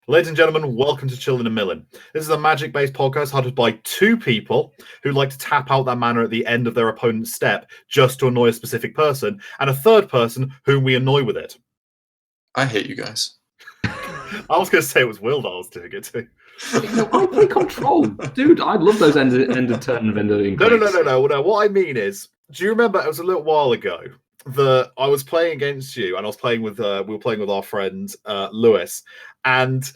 Ladies and gentlemen, welcome to Chillin and Millin. This is a magic-based podcast hosted by two people who like to tap out that mana at the end of their opponent's step just to annoy a specific person, and a third person whom we annoy with it. I hate you guys. I was going to say it was Will that I was doing it to. I play control. Dude, I love those end of turn and ending. No. What I mean is, do you remember it was a little while ago that I was playing against you, and I was playing with we were playing with our friend Lewis, and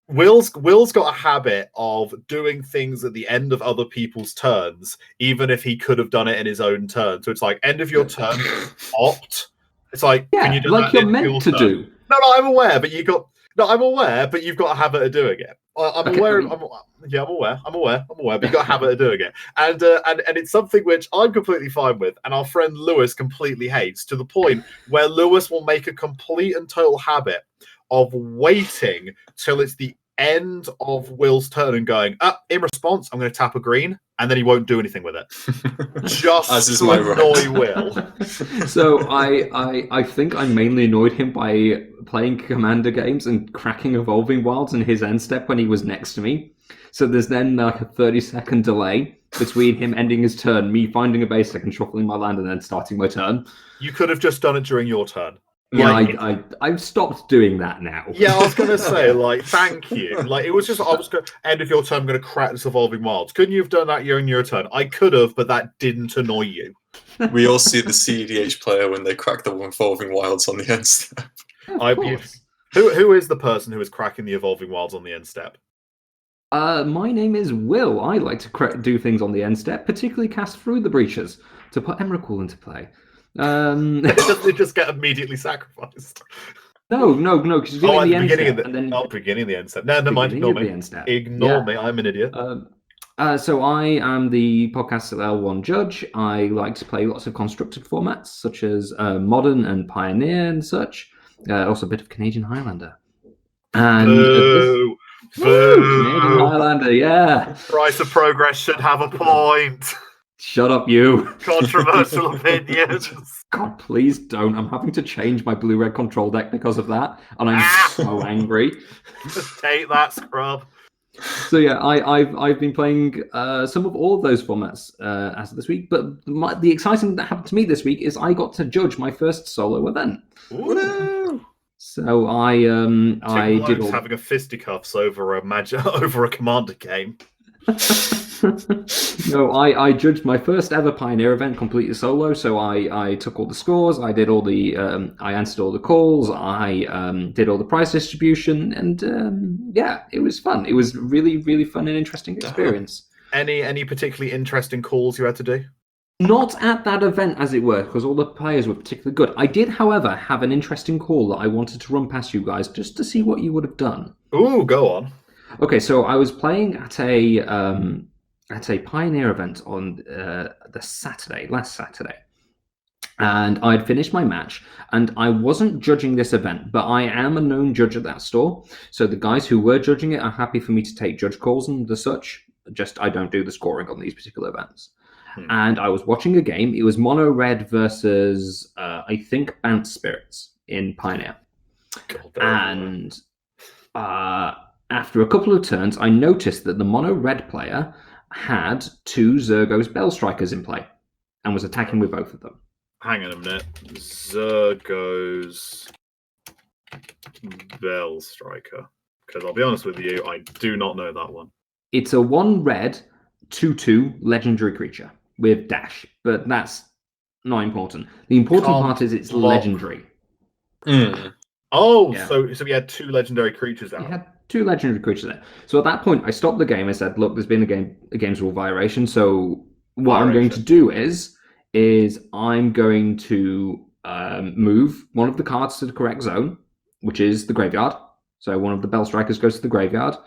Will's got a habit of doing things at the end of other people's turns, even if he could have done it in his own turn. So it's like end of your turn, opt. It's like, can you do like that you're meant to do. No, I'm aware, but I'm aware, but you've got a habit of doing it. I'm aware, but you've got a habit of doing it. And it's something which I'm completely fine with, and our friend Lewis completely hates, to the point where Lewis will make a complete and total habit of waiting till it's the end of Will's turn and going, in response, I'm going to tap a green, and then he won't do anything with it. Just as is to my annoy Will. So I think I mainly annoyed him by playing Commander games and cracking Evolving Wilds in his end step when he was next to me. So there's then like a 30-second delay between him ending his turn, me finding a basic and shuffling my land, and then starting my turn. You could have just done it during your turn. Yeah, I've stopped doing that now. Yeah, I was going to say, thank you. It was just, I was going to, end of your turn, I'm going to crack this Evolving Wilds. Couldn't you have done that during your turn? I could have, but that didn't annoy you. We all see the CEDH player when they crack the Evolving Wilds on the end step. Who is the person who is cracking the Evolving Wilds on the end step? My name is Will. I like to do things on the end step, particularly cast Through the Breaches to put Emrakul into play. Doesn't it just get immediately sacrificed? No, because you're doing the end step. Beginning of the end step. Never mind, ignore me. Ignore me, I'm an idiot. So I am the podcast L1 judge. I like to play lots of constructed formats, such as Modern and Pioneer and such. Also a bit of Canadian Highlander. And Canadian Highlander, yeah. Price of Progress should have a point. Shut up, you. Controversial opinions. God, please don't. I'm having to change my blue-red control deck because of that, and I'm so angry. Just take that, scrub. So yeah, I've been playing some of all of those formats as of this week, but the exciting thing that happened to me this week is I got to judge my first solo event. Ooh. So I did having a fisticuffs over a commander game. No, I judged my first ever Pioneer event completely solo. So I took all the scores, I did all the I answered all the calls, I did all the prize distribution, and it was fun. It was really, really fun and interesting experience. Any particularly interesting calls you had to do? Not at that event, as it were, because all the players were particularly good. I did, however, have an interesting call that I wanted to run past you guys just to see what you would have done. Ooh, go on. Okay, so I was playing at a Pioneer event on last Saturday, and I'd finished my match, and I wasn't judging this event, but I am a known judge at that store, so the guys who were judging it are happy for me to take judge calls and the such, just I don't do the scoring on these particular events. And I was watching a game. It was Mono Red versus, I think, Bant Spirits in Pioneer. And after a couple of turns, I noticed that the Mono Red player had two Zergo's Bell Strikers in play and was attacking with both of them. Hang on a minute. Zergo's Bell Striker. Because I'll be honest with you, I do not know that one. It's a 1 red, 2/2 legendary creature with dash, but that's not important. The important part is it's legendary. Oh, yeah. So we had 2 legendary creatures out. We had 2 legendary creatures there. So at that point, I stopped the game. I said, "Look, there's been a games rule violation. So what I'm going to do is I'm going to move one of the cards to the correct zone, which is the graveyard. So one of the Bell Strikers goes to the graveyard,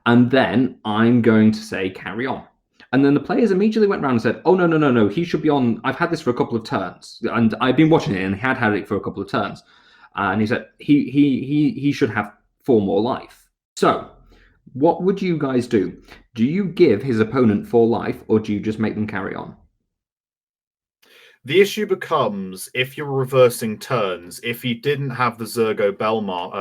and then I'm going to say carry on." And then the players immediately went around and said, "Oh, no, he should be on. I've had this for a couple of turns." And I've been watching it, and he had it for a couple of turns. And he said, he should have 4 more life. So, what would you guys do? Do you give his opponent 4 life, or do you just make them carry on? The issue becomes, if you're reversing turns, if he didn't have the Zergo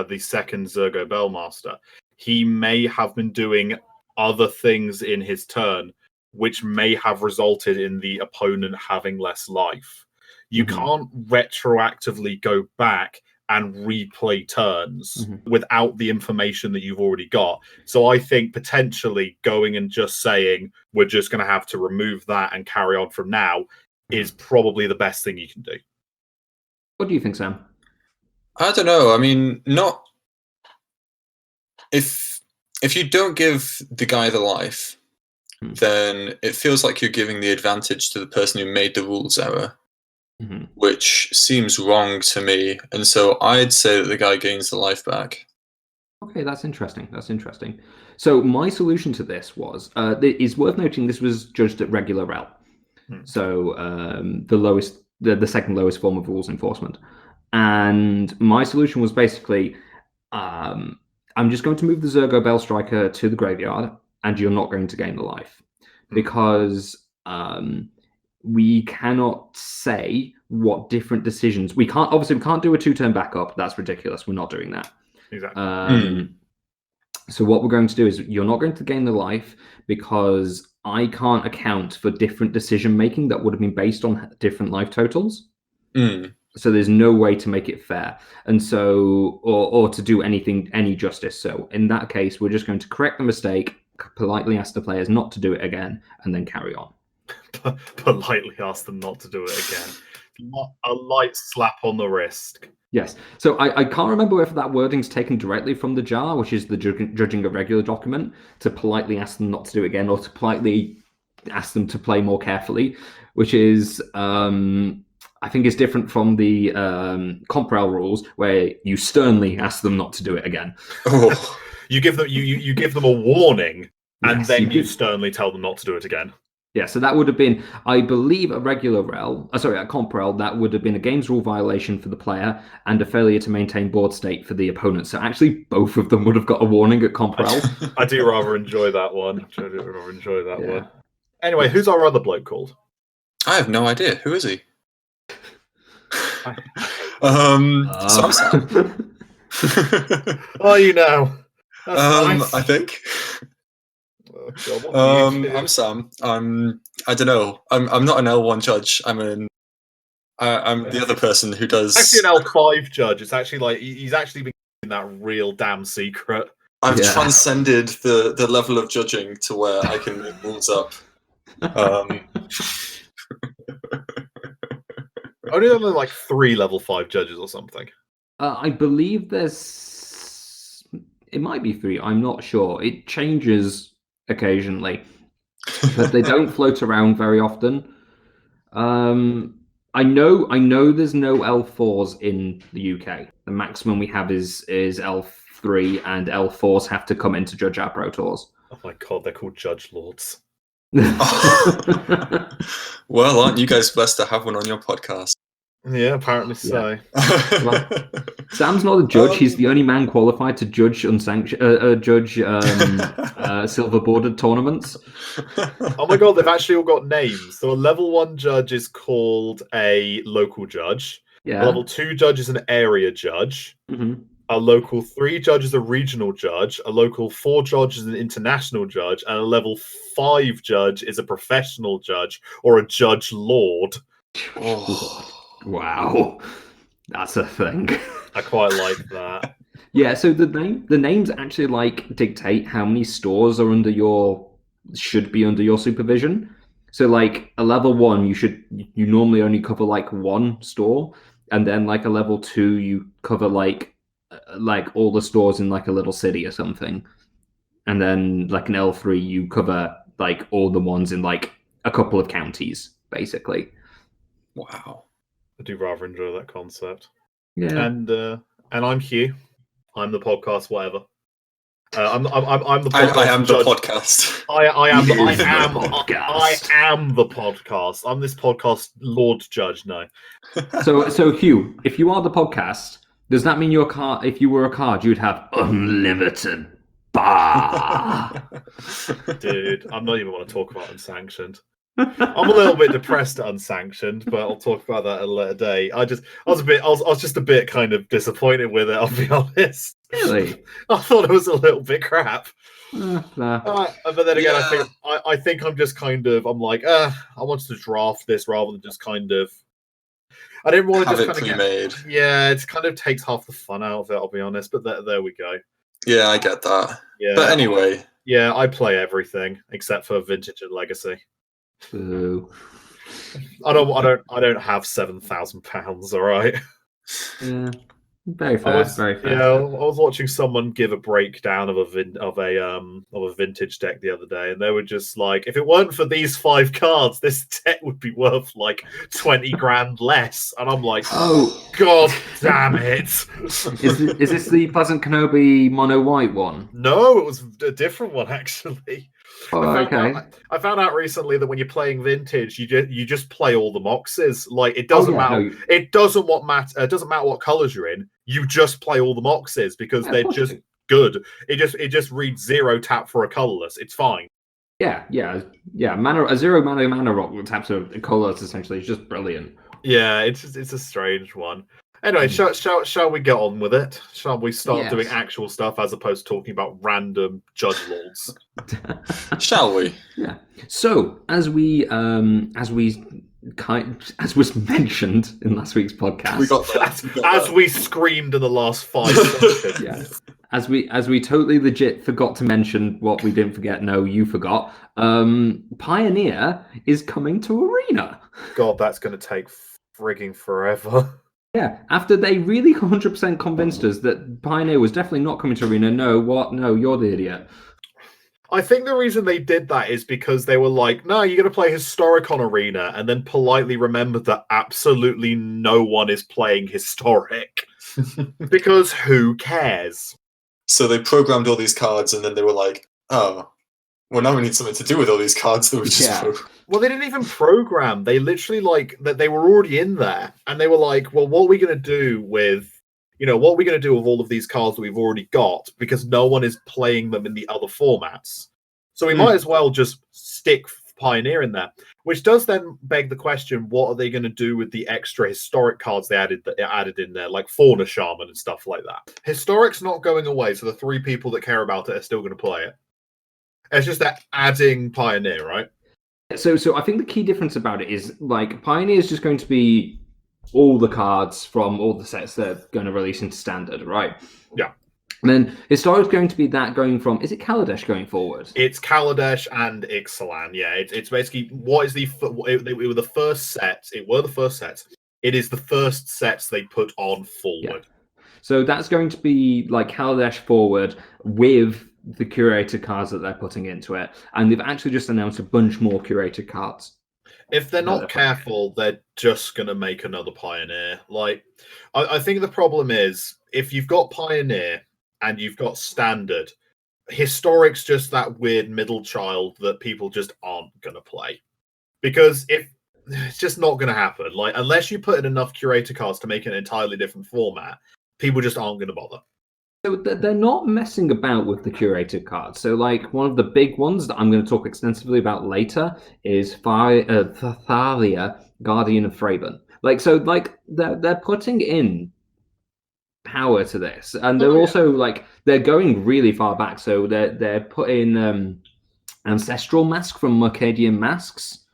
the second Zergo Bellmaster, he may have been doing other things in his turn, which may have resulted in the opponent having less life. You can't retroactively go back and replay turns without the information that you've already got. So I think potentially going and just saying, we're just going to have to remove that and carry on from now is probably the best thing you can do. What do you think, Sam? I don't know. I mean, not... If you don't give the guy the life, then it feels like you're giving the advantage to the person who made the rules error, which seems wrong to me. And so I'd say that the guy gains the life back. Okay, that's interesting. That's interesting. So my solution to this was, it's worth noting this was judged at regular rel. So the second lowest form of rules enforcement. And my solution was basically, I'm just going to move the Zergo Bell Striker to the graveyard, and you're not going to gain the life. Because we cannot say what different decisions... We can't do a 2-turn backup. That's ridiculous. We're not doing that. Exactly. So what we're going to do is you're not going to gain the life because I can't account for different decision-making that would have been based on different life totals. So there's no way to make it fair. And so, or to do any justice. So in that case, we're just going to correct the mistake, politely ask the players not to do it again, and then carry on. Politely ask them not to do it again. A light slap on the wrist. Yes. So I can't remember if that wording's taken directly from the jar, which is the judging a regular document, to politely ask them not to do it again, or to politely ask them to play more carefully, which is... I think it's different from the Comprel rules, where you sternly ask them not to do it again. You give them you give them a warning, and then you sternly tell them not to do it again. Yeah, so that would have been, I believe, a regular rel. At Comprel, that would have been a games rule violation for the player and a failure to maintain board state for the opponent. So actually, both of them would have got a warning at Comprel. I do rather enjoy that one. One. Anyway, who's our other bloke called? I have no idea. Who is he? So I'm Sam. Oh, you know. Nice. I think. God, I'm Sam. I don't know. I'm not an L1 judge. I'm the other person who does. Actually, an L5 judge. It's actually like he's actually been keeping that real damn secret. I've transcended the level of judging to where I can make rules up. Only there are like 3 level 5 judges or something. I believe there's... It might be 3. I'm not sure. It changes occasionally. But they don't float around very often. I know there's no L4s in the UK. The maximum we have is L3, and L4s have to come in to judge our Pro Tours. Oh my god, they're called Judge Lords. Well, aren't you guys blessed to have one on your podcast? Yeah, apparently so. Well, Sam's not a judge. He's the only man qualified to judge silver bordered tournaments. Oh my god, they've actually all got names. So a level 1 judge is called a local judge. Yeah. A level 2 judge is an area judge. A local 3 judge is a regional judge. A local 4 judge is an international judge. And a level 5 judge is a professional judge or a judge lord. Oh. Wow. That's a thing. I quite like that. Yeah, so the names actually like dictate how many stores should be under your supervision. So like a level 1, you normally only cover like 1 store, and then like a level 2 you cover like all the stores in like a little city or something. And then like an L3 you cover like all the ones in like a couple of counties, basically. Wow. I do rather enjoy that concept. Yeah. And I'm Hugh. I'm the podcast, whatever. I'm the podcast. I am the podcast. I am the podcast. I'm this podcast Lord Judge. No. So Hugh, if you are the podcast, does that mean if you were a card, you'd have unlimited bar? Dude, I'm not even want to talk about unsanctioned. I'm a little bit depressed at Unsanctioned, but I'll talk about that at a later day. I was just a bit kind of disappointed with it, I'll be honest. Really? I thought it was a little bit crap. Nah. But then again, I think I'm just kind of, I'm like, I wanted to draft this rather than just kind of, I didn't want to have just it kind pre-made. of yeah, it kind of takes half the fun out of it, I'll be honest. But there we go. Yeah, I get that. Yeah. But anyway. Yeah, I play everything except for Vintage and Legacy. Boo. I don't have £7,000. All right. Yeah. Very fair. Very fair. Yeah, I was watching someone give a breakdown of a vintage deck the other day, and they were just like, if it weren't for these 5 cards, this deck would be worth like 20 grand less. And I'm like, oh god damn it! Is this the Pleasant Kenobi mono white one? No, it was a different one actually. Oh, I found out recently that when you're playing vintage, you just play all the moxes. Like it doesn't matter. No. It doesn't matter what colors you're in. You just play all the moxes because they're just good. It just reads 0 tap for a colorless. It's fine. Yeah. A 0 mana rock that taps a colorless essentially is just brilliant. Yeah, it's a strange one. Anyway, shall we get on with it? Shall we start doing actual stuff as opposed to talking about random judge lords? Shall we? Yeah. So as was mentioned in last week's podcast, we got that. As we screamed in the last 5 seconds. Yeah. As we totally legit forgot to mention what we didn't forget. No, you forgot. Pioneer is coming to Arena. God, that's going to take frigging forever. Yeah, after they really 100% convinced us that Pioneer was definitely not coming to Arena. No, you're the idiot. I think the reason they did that is because they were like, no, you're going to play Historic on Arena, and then politely remembered that absolutely no one is playing Historic. Because who cares? So they programmed all these cards, and then they were like, oh, well, now we need something to do with all these cards that we just Well, they didn't even program. They literally they were already in there, and they were like, "Well, what are we going to do with, what are we going to do with all of these cards that we've already got? Because no one is playing them in the other formats, so we might as well just stick Pioneer in there." Which does then beg the question: what are they going to do with the extra historic cards they added in there, like Fauna Shaman and stuff like that? Historic's not going away, so the 3 people that care about it are still going to play it. It's just that adding Pioneer, right? So I think the key difference about it is like Pioneer is just going to be all the cards from all the sets they're going to release into Standard, right? Yeah. And then Historic's going to be that going from, is it Kaladesh going forward? It's Kaladesh and Ixalan, yeah. It's basically, they were the first sets. It were the first sets. It is the first sets they put on forward. Yeah. So that's going to be like Kaladesh forward with the curated cards that they're putting into it, and they've actually just announced a bunch more curated cards. If they're not careful, they're just going to make another Pioneer. Like, I think the problem is, if you've got Pioneer and you've got Standard, Historic's just that weird middle child that people just aren't going to play. Because it's just not going to happen. Like, unless you put in enough curated cards to make an entirely different format, people just aren't going to bother. So they're not messing about with the curated cards. So, like, one of the big ones that I'm going to talk extensively about later is Thalia, Guardian of Thraben. They're putting in power to this, and they're also they're going really far back. So they're putting Ancestral Mask from Mercadian Masks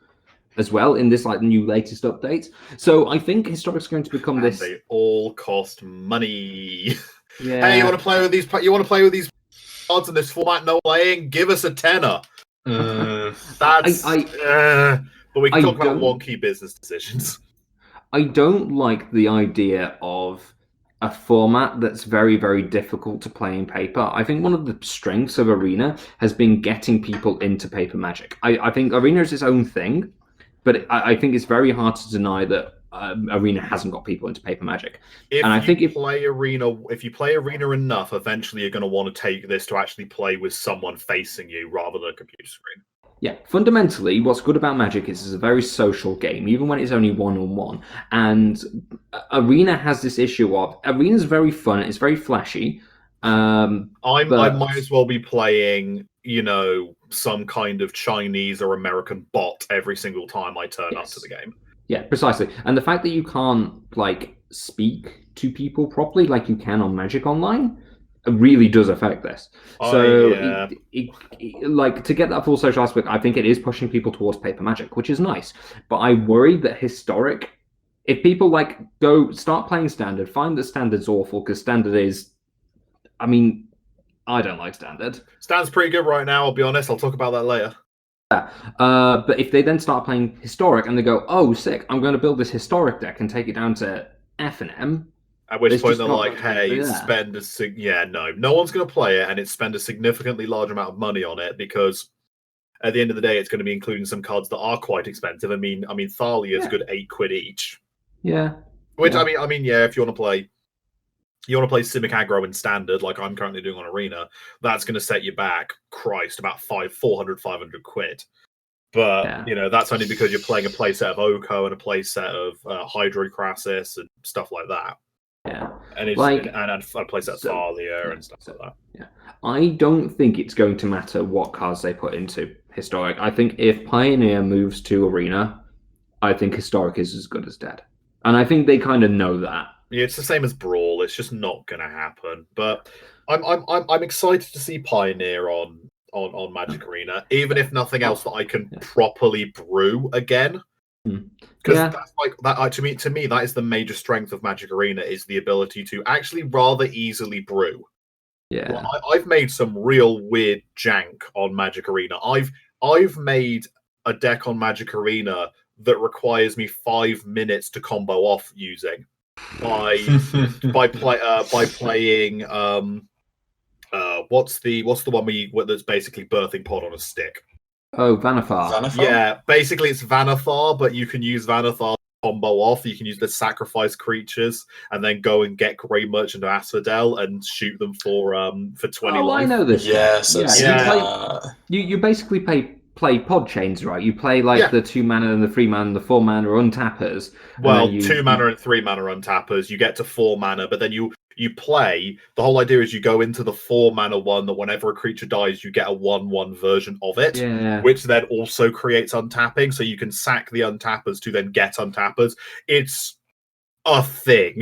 as well in this new latest update. So I think Historic's going to become this. They all cost money. Yeah. Hey, you want to play with these? You want to play with these cards in this format? No playing. Give us a tenner. But we can talk about wonky business decisions. I don't like the idea of a format that's very, very difficult to play in paper. I think one of the strengths of Arena has been getting people into paper Magic. I think Arena is its own thing, but I think it's very hard to deny that Arena hasn't got people into paper Magic. If you play Arena enough, eventually you're going to want to take this to actually play with someone facing you rather than a computer screen. Yeah, fundamentally, what's good about Magic is it's a very social game, even when it's only one-on-one. And Arena has this issue of Arena's very fun, it's very flashy, I might as well be playing, some kind of Chinese or American bot every single time I turn up to the game. Yeah, precisely. And the fact that you can't speak to people properly like you can on Magic Online really does affect this. So, to get that full social aspect, I think it is pushing people towards paper Magic, which is nice. But I worry that historic, if people go start playing Standard, find that Standard's awful because Standard is, I don't like Standard. Standard's pretty good right now. I'll be honest. I'll talk about that later. Yeah. But if they then start playing Historic and they go, oh, sick, I'm going to build this Historic deck and take it down to F and M. At which point they're like, hey, no one's going to play it, and it's spend a significantly large amount of money on it because at the end of the day, it's going to be including some cards that are quite expensive. Thalia is a good £8 each. Yeah. Which, if you want to play Simic Aggro in Standard, like I'm currently doing on Arena, that's going to set you back, about 400, 500 quid. But, that's only because you're playing a playset of Oko and a playset of Hydrocrasis and stuff like that. Yeah. And it's and a playset of Thalia and stuff like that. Yeah. I don't think it's going to matter what cards they put into Historic. I think if Pioneer moves to Arena, I think Historic is as good as dead. And I think they kind of know that. Yeah, it's the same as Brawl. It's just not going to happen. But I'm excited to see Pioneer on Magic Arena, even if nothing else that I can properly brew again. Because that's that. To me, that is the major strength of Magic Arena is the ability to actually rather easily brew. Yeah, well, I've made some real weird jank on Magic Arena. I've made a deck on Magic Arena that requires me 5 minutes to combo off using. By playing what's the one that's basically Birthing Pod on a stick? Oh, Vanathar. Yeah, basically it's Vanathar, but you can use Vanathar combo off. You can use the sacrifice creatures and then go and get Grey Merchant or Asphodel and shoot them for 20 life. I know this. Yes, You basically play pod chains, right? You play the 2 mana and the 3 mana and the 4 mana untappers. Well, 2 mana and 3 mana untappers. You get to 4 mana, but then you play. The whole idea is you go into the 4 mana one that whenever a creature dies, you get a 1/1 version of it, which then also creates untapping. So you can sack the untappers to then get untappers. It's a thing.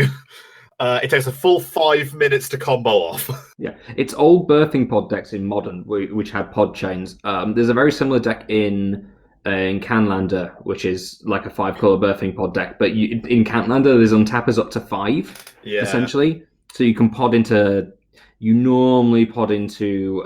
It takes a full 5 minutes to combo off. Yeah, it's old Birthing Pod decks in Modern, which had pod chains. There's a very similar deck in Canlander, which is like a 5-color Birthing Pod deck. But in Canlander, there's untappers up to 5, essentially. So you can you normally pod into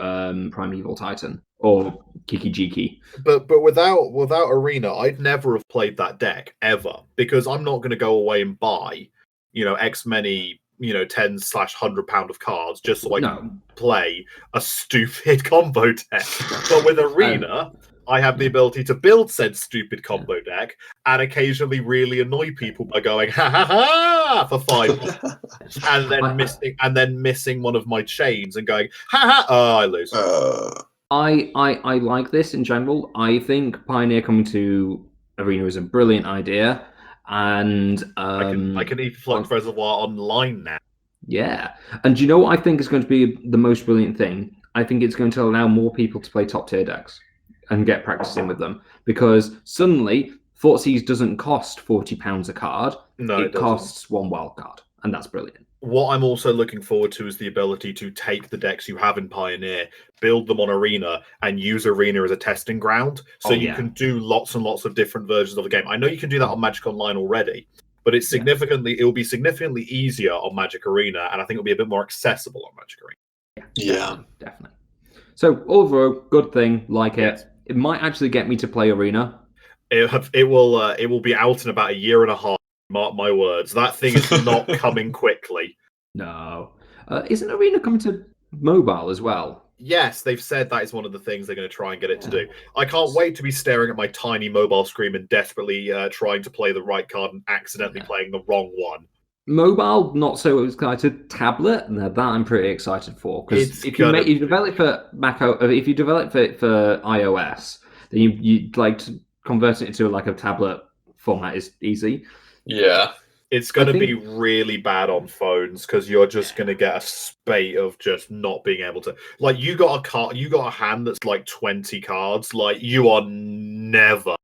Primeval Titan or Kiki Jiki. But without Arena, I'd never have played that deck ever because I'm not going to go away and buy X many, 10/100 pound of cards just so I can play a stupid combo deck. But with Arena, I have the ability to build said stupid combo deck and occasionally really annoy people by going ha ha ha for 5 minutes and then missing one of my chains and going ha ha I lose. I like this in general. I think Pioneer coming to Arena is a brilliant idea. And I can even Flux Reservoir online now. Yeah. And do you know what I think is going to be the most brilliant thing? I think it's going to allow more people to play top tier decks and get practicing with them. Because suddenly, Thoughtseize doesn't cost £40 a card. No, it costs 1 wild card. And that's brilliant. What I'm also looking forward to is the ability to take the decks you have in Pioneer, build them on Arena, and use Arena as a testing ground. So you can do lots and lots of different versions of the game. I know you can do that on Magic Online already, but it will be significantly easier on Magic Arena, and I think it'll be a bit more accessible on Magic Arena. Yeah, definitely. So overall, good thing, like it. It might actually get me to play Arena. It will be out in about a year and a half. Mark my words. That thing is not coming quickly. No. Isn't Arena coming to mobile as well? Yes, they've said that is one of the things they're going to try and get it to do. I can't wait to be staring at my tiny mobile screen and desperately trying to play the right card and accidentally playing the wrong one. Mobile, not so excited. Tablet, now that I'm pretty excited for. Because if you develop for Mac, if you develop it for iOS, then you like to convert it into like a tablet format is easy. Yeah. It's going to be really bad on phones because you're just going to get a spate of just not being able to. Like, you got a hand that's like 20 cards. Like, you are never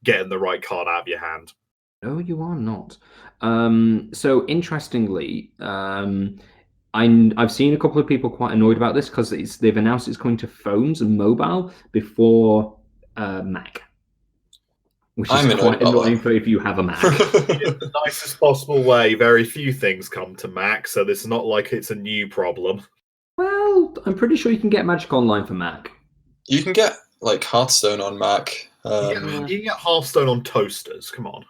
getting the right card out of your hand. No, you are not. So interestingly, I've seen a couple of people quite annoyed about this because they've announced it's coming to phones and mobile before Mac, which is quite annoying for if you have a Mac. In the nicest possible way, very few things come to Mac, so it's not like it's a new problem. Well, I'm pretty sure you can get Magic Online for Mac. You can get like Hearthstone on Mac. You can get Hearthstone on toasters. Come on.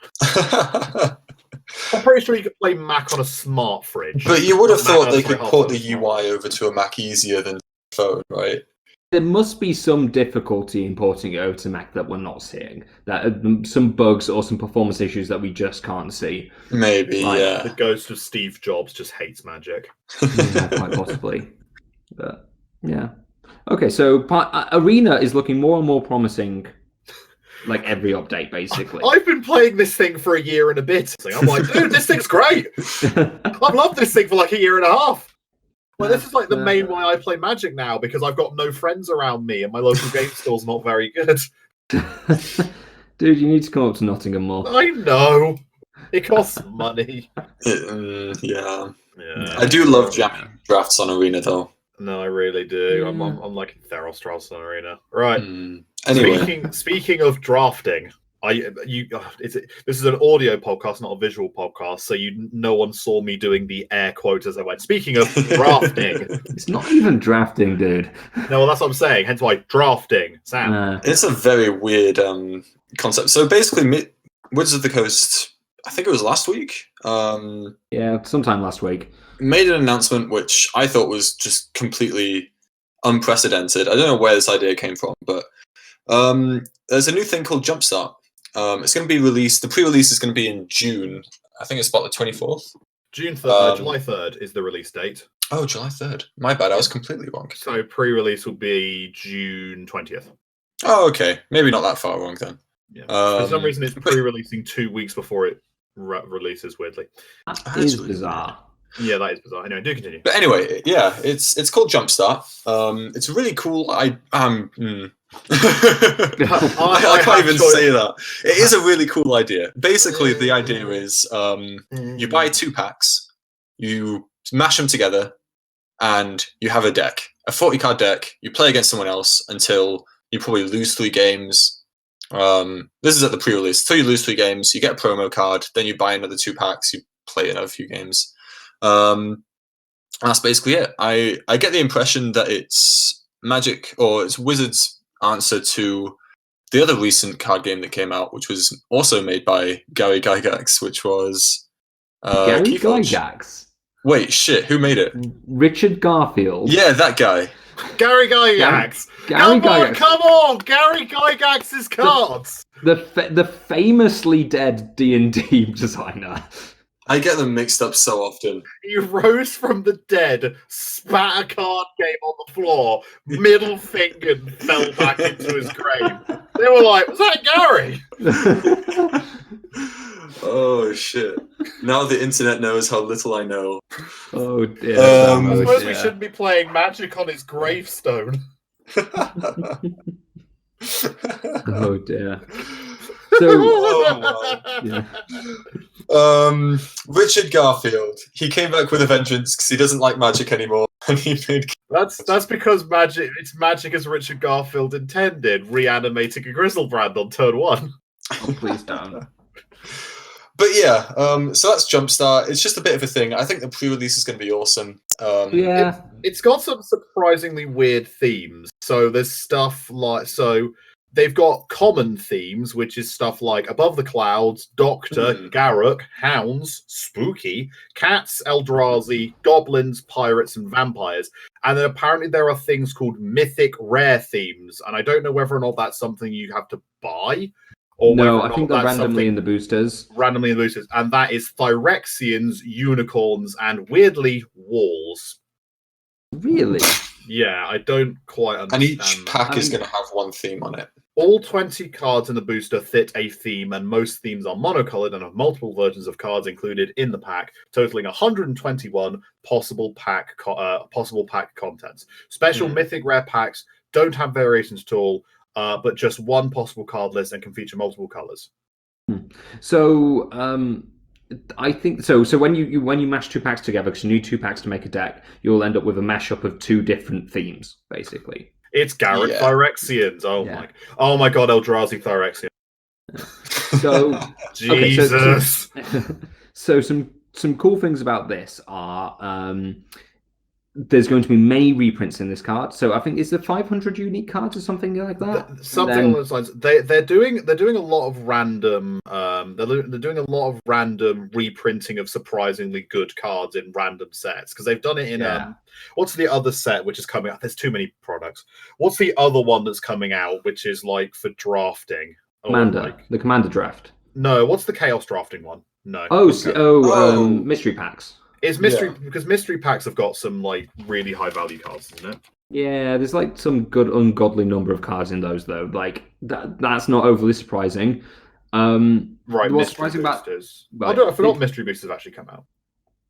I'm pretty sure you could play Mac on a smart fridge. But you would have thought they could port the UI over to a Mac easier than phone, right? There must be some difficulty in porting it over to Mac that we're not seeing. That some bugs or some performance issues that we just can't see. Maybe, yeah. The ghost of Steve Jobs just hates Magic. Yeah, quite possibly. But yeah. Okay, so Arena is looking more and more promising. Like every update, basically. I've been playing this thing for a year and a bit. I'm like, dude, this thing's great. I've loved this thing for like a year and a half. Well, this is like the main way I play Magic now because I've got no friends around me and my local game store's not very good. Dude, you need to come up to Nottingham more. I know. It costs money. Yeah. I do love jamming drafts on Arena, though. No, I really do. I'm like Theros drafts on Arena. Right. Anyway. Speaking of drafting, this is an audio podcast, not a visual podcast, so no one saw me doing the air quotes as I went. Speaking of drafting, it's not even drafting, dude. No, well, that's what I'm saying. Hence why drafting, Sam. It's a very weird concept. So basically, Wizards of the Coast, I think it was last week. Yeah, sometime last week. Made an announcement which I thought was just completely unprecedented. I don't know where this idea came from, but there's a new thing called Jumpstart. It's going to be released. The pre-release is going to be in June. I think it's about the 24th. June 3rd, July 3rd is the release date. Oh, July 3rd. My bad. I was completely wrong. So pre-release will be June 20th. Oh, okay. Maybe not that far wrong then. Yeah. For some reason, it's pre-releasing 2 weeks before it releases. Weirdly, that is bizarre. Yeah, that is bizarre. Anyway, do continue. But anyway, yeah, it's called Jumpstart. It's really cool. I can't even say that. It is a really cool idea. Basically, the idea is you buy 2 packs, you mash them together, and you have a deck, a 40-card deck. You play against someone else until you probably lose 3 games. This is at the pre-release. So you lose 3 games, you get a promo card, then you buy another 2 packs, you play another few games. That's basically it. I get the impression that it's Magic, or it's Wizards' answer to the other recent card game that came out, which was also made by Gary Gygax, which was Gary Gygax. Wait, shit, who made it? Richard Garfield. Yeah, that guy. Gary Gygax. Come on, Gary Gygax's cards. The famously dead D&D designer. I get them mixed up so often. He rose from the dead, spat a card game on the floor, middle fingered, and fell back into his grave. They were like, was that Gary? Oh, shit. Now the internet knows how little I know. Oh, dear. I suppose we shouldn't be playing Magic on his gravestone. Oh, dear. Richard Garfield. He came back with a vengeance because he doesn't like Magic anymore, and he made. That's because it's Magic as Richard Garfield intended, reanimating a Grizzlebrand on turn 1. Oh, please don't. But yeah, so that's Jumpstart. It's just a bit of a thing. I think the pre-release is going to be awesome. Yeah, it's got some surprisingly weird themes. So there's stuff like they've got common themes, which is stuff like Above the Clouds, Doctor, Garruk, Hounds, Spooky, Cats, Eldrazi, Goblins, Pirates, and Vampires. And then apparently there are things called Mythic Rare themes. And I don't know whether or not that's something you have to buy. Or no, I think they're randomly in the boosters. Randomly in the boosters. And that is Phyrexians, Unicorns, and weirdly, Walls. Really? Yeah, I don't quite understand. And each pack is going to have one theme on it. All 20 cards in the booster fit a theme, and most themes are monocolored and have multiple versions of cards included in the pack, totaling 121 possible pack contents. Special mythic rare packs don't have variations at all, but just one possible card list and can feature multiple colors. So I think so. So when you mash 2 packs together, because you need 2 packs to make a deck, you'll end up with a mashup of 2 different themes, basically. It's Garrett Phyrexians. Oh my god, Eldrazi Phyrexian. So Jesus. So some cool things about this are there's going to be many reprints in this card. So I think it's the 500 unique cards or something like that. Something along those lines. They're doing a lot of random they're doing a lot of random reprinting of surprisingly good cards in random sets, because they've done it in what's the other set which is coming out? There's too many products. What's the other one that's coming out which is like for drafting? The Commander draft. No, what's the Chaos drafting one? No. Mystery packs. It's mystery because mystery packs have got some like really high value cards, isn't it? Yeah, there's like some good ungodly number of cards in those though. Like that's not overly surprising. Right. What's surprising boosters. I forgot mystery boosters have actually come out.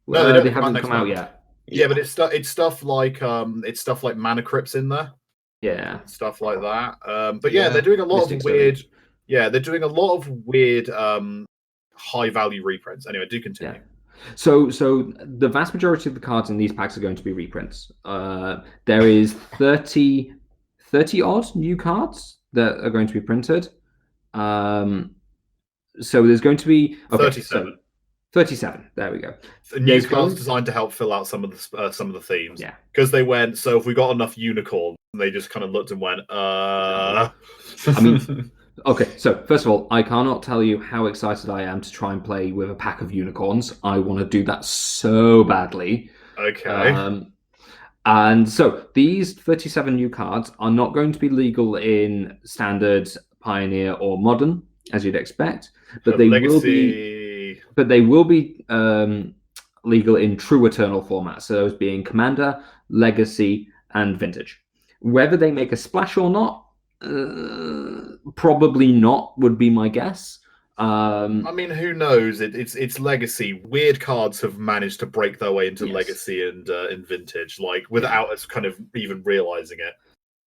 No, they haven't come out yet. Yeah, but it's stuff like mana crypts in there. Yeah, stuff like that. But yeah, they're doing a lot of weird. Yeah, they're doing a lot of weird high value reprints. Anyway, do continue. Yeah. So the vast majority of the cards in these packs are going to be reprints. There is 30 odd new cards that are going to be printed. So there's going to be 37. 37. There we go. New cards designed to help fill out some of the themes. Yeah. Because they went. So if we got enough unicorns, and they just kind of looked and went. I mean. Okay, so first of all, I cannot tell you how excited I am to try and play with a pack of unicorns. I want to do that so badly. Okay. And so these 37 new cards are not going to be legal in Standard, Pioneer, or Modern, as you'd expect, but they will be. But they will be legal in True Eternal formats. So those being Commander, Legacy, and Vintage. Whether they make a splash or not. Probably not would be my guess. I mean, who knows? It's Legacy. Weird cards have managed to break their way into Legacy and in Vintage, like without us kind of even realizing it.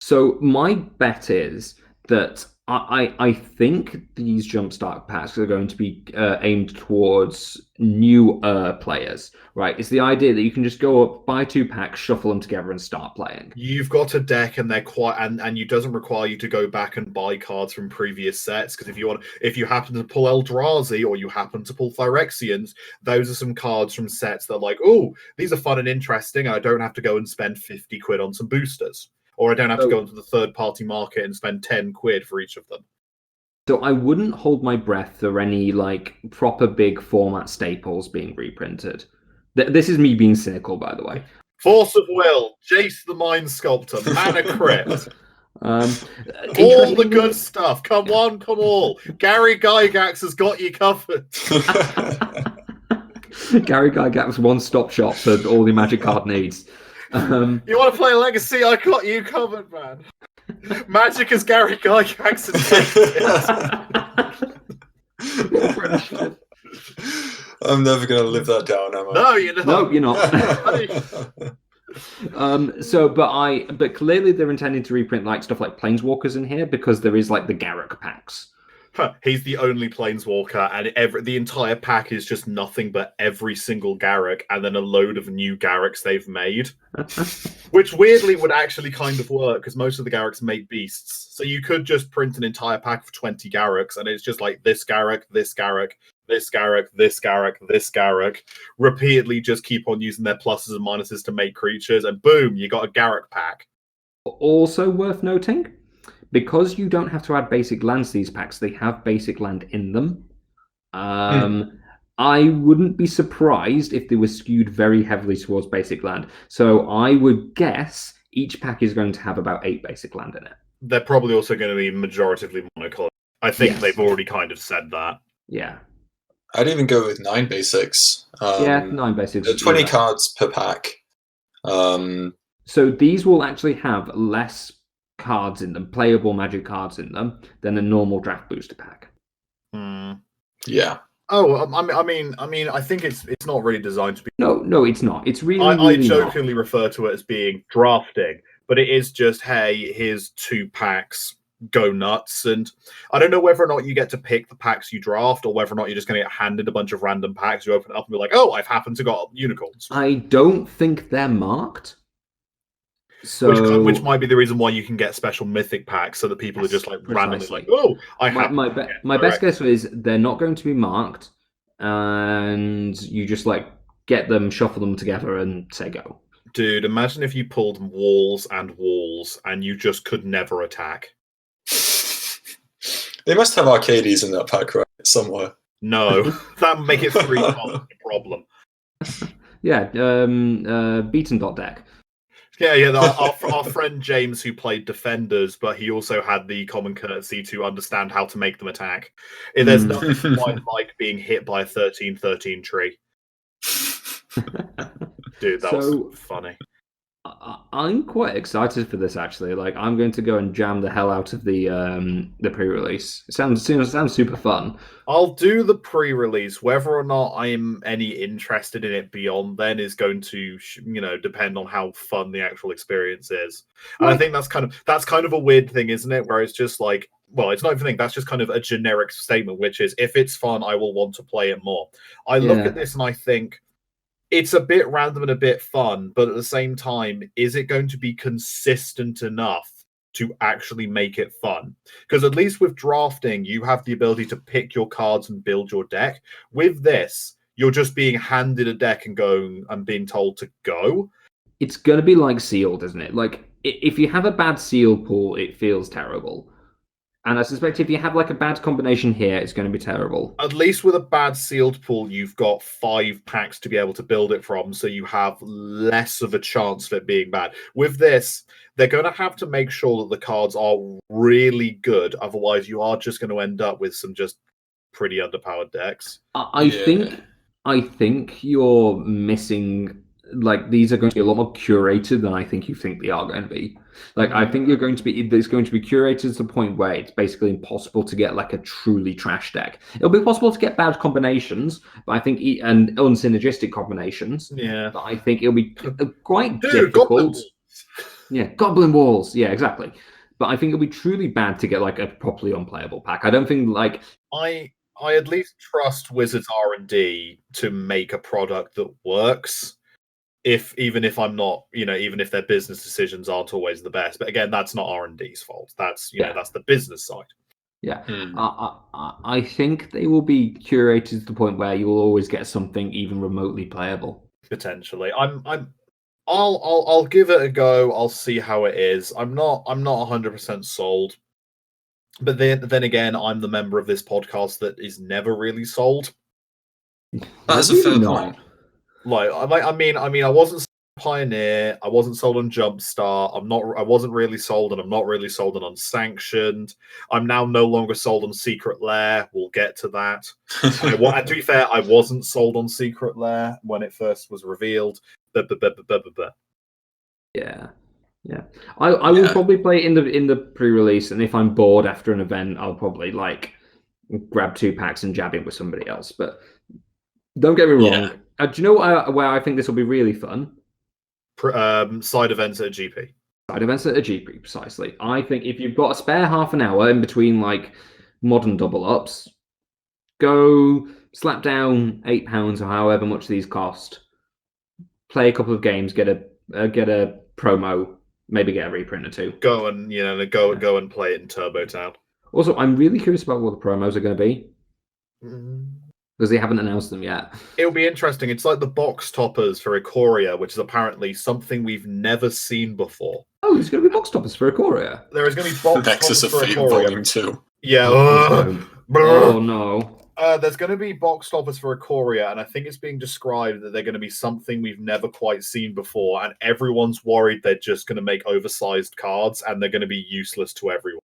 So my bet is that I think these Jumpstart packs are going to be aimed towards new players, right? It's the idea that you can just go up, buy 2 packs, shuffle them together, and start playing. You've got a deck, and they're quite, and it doesn't require you to go back and buy cards from previous sets. Because if you happen to pull Eldrazi or you happen to pull Phyrexians, those are some cards from sets that are like, oh, these are fun and interesting. And I don't have to go and spend 50 quid on some boosters. Or I don't have to go into the third-party market and spend 10 quid for each of them. So I wouldn't hold my breath for any like proper big format staples being reprinted. This is me being cynical, by the way. Force of Will, Jace the Mind Sculptor, Mana Crypt. All the good stuff. Come on, come all. Gary Gygax has got you covered. Gary Gygax one-stop shop for all the Magic card needs. You want to play Legacy? I got you covered, man. Magic is Gary Gygax and I'm never going to live that down, am I? No, you're not. No, you're not. But clearly they're intending to reprint like stuff like Planeswalkers in here, because there is like the Garruk packs. He's the only Planeswalker, and the entire pack is just nothing but every single Garruk and then a load of new Garruks they've made. Which weirdly would actually kind of work, because most of the Garruks make beasts. So you could just print an entire pack of 20 Garruks, and it's just like this Garruk, this Garruk, this Garruk, this Garruk, this Garruk. Repeatedly just keep on using their pluses and minuses to make creatures, and boom, you got a Garruk pack. Also worth noting, because you don't have to add basic lands to these packs, they have basic land in them. I wouldn't be surprised if they were skewed very heavily towards basic land. So I would guess each pack is going to have about 8 basic land in it. They're probably also going to be majoritively monocolored. I think they've already kind of said that. Yeah. I'd even go with 9 basics. 9 basics. 20 cards per pack. So these will actually have less cards in them, playable Magic cards in them, than a normal draft booster pack. Yeah. Oh, I think it's not really designed to be. No, it's not. It's really. I jokingly refer to it as being drafting, but it is just, hey, here's 2 packs, go nuts. And I don't know whether or not you get to pick the packs you draft, or whether or not you're just going to get handed a bunch of random packs. You open it up and be like, oh, I've happened to got unicorns. I don't think they're marked. So which might be the reason why you can get special mythic packs, so that people are just like randomly like, oh, I have. My best guess is they're not going to be marked, and you just like get them, shuffle them together, and say go. Dude, imagine if you pulled walls, and you just could never attack. They must have Arcades in that pack, right? Somewhere. No, that would make it 3 times the problem. Yeah, beaten dot deck. Yeah. Our friend James, who played Defenders, but he also had the common courtesy to understand how to make them attack. There's nothing quite like being hit by a 13/13 tree. Dude, that was funny. I'm quite excited for this, actually. Like, I'm going to go and jam the hell out of the pre-release. It sounds super fun. I'll do the pre-release. Whether or not I'm any interested in it beyond then is going to, depend on how fun the actual experience is. And I think that's kind of a weird thing, isn't it? Where it's just like, well, it's not even a thing. That's just kind of a generic statement, which is, if it's fun, I will want to play it more. I look at this and I think, it's a bit random and a bit fun, but at the same time, is it going to be consistent enough to actually make it fun? Because at least with drafting, you have the ability to pick your cards and build your deck. With this, you're just being handed a deck and being told to go. It's going to be like Sealed, isn't it? Like, if you have a bad Sealed pool, it feels terrible. And I suspect if you have like a bad combination here, it's going to be terrible. At least with a bad sealed pool, you've got 5 packs to be able to build it from, so you have less of a chance of it being bad. With this, they're going to have to make sure that the cards are really good. Otherwise, you are just going to end up with some just pretty underpowered decks. I think you're missing. Like, these are going to be a lot more curated than I think you think they are going to be. Like, I think it's going to be curated to the point where it's basically impossible to get like a truly trash deck. It'll be possible to get bad combinations, but I think and unsynergistic combinations. Yeah, but I think it'll be quite difficult. Goblin walls. Yeah, exactly. But I think it'll be truly bad to get like a properly unplayable pack. I don't think like I at least trust Wizards R&D to make a product that works. Even if I'm not, even if their business decisions aren't always the best. But again, that's not R&D's fault. That's that's the business side. Yeah, I think they will be curated to the point where you will always get something even remotely playable. Potentially, I'll give it a go. I'll see how it is. I'm not 100% sold. But then again, I'm the member of this podcast that is never really sold. That's a fair point. Like, I mean, I wasn't sold on Pioneer. I wasn't sold on Jumpstart. I wasn't really sold, and I'm not really sold on Unsanctioned. I'm now no longer sold on Secret Lair. We'll get to that. And to be fair, I wasn't sold on Secret Lair when it first was revealed. Yeah. I will probably play it in the pre-release, and if I'm bored after an event, I'll probably like grab 2 packs and jab it with somebody else. But don't get me wrong. Do you know where I think this will be really fun? Side events at a GP. Side events at a GP, precisely. I think if you've got a spare half an hour in between like modern double ups, go slap down £8 or however much these cost. Play a couple of games, get a promo, maybe get a reprint or 2. Go and go and play it in Turbo Town. Also, I'm really curious about what the promos are going to be. Because they haven't announced them yet. It'll be interesting. It's like the box toppers for Ikoria, which is apparently something we've never seen before. Oh, there's going to be box toppers for Ikoria. There is going to be box Nexus toppers for of Fate Ikoria. Volume 2. Yeah. Oh no. There's going to be box toppers for Ikoria, and I think it's being described that they're going to be something we've never quite seen before, and everyone's worried they're just going to make oversized cards, and they're going to be useless to everyone.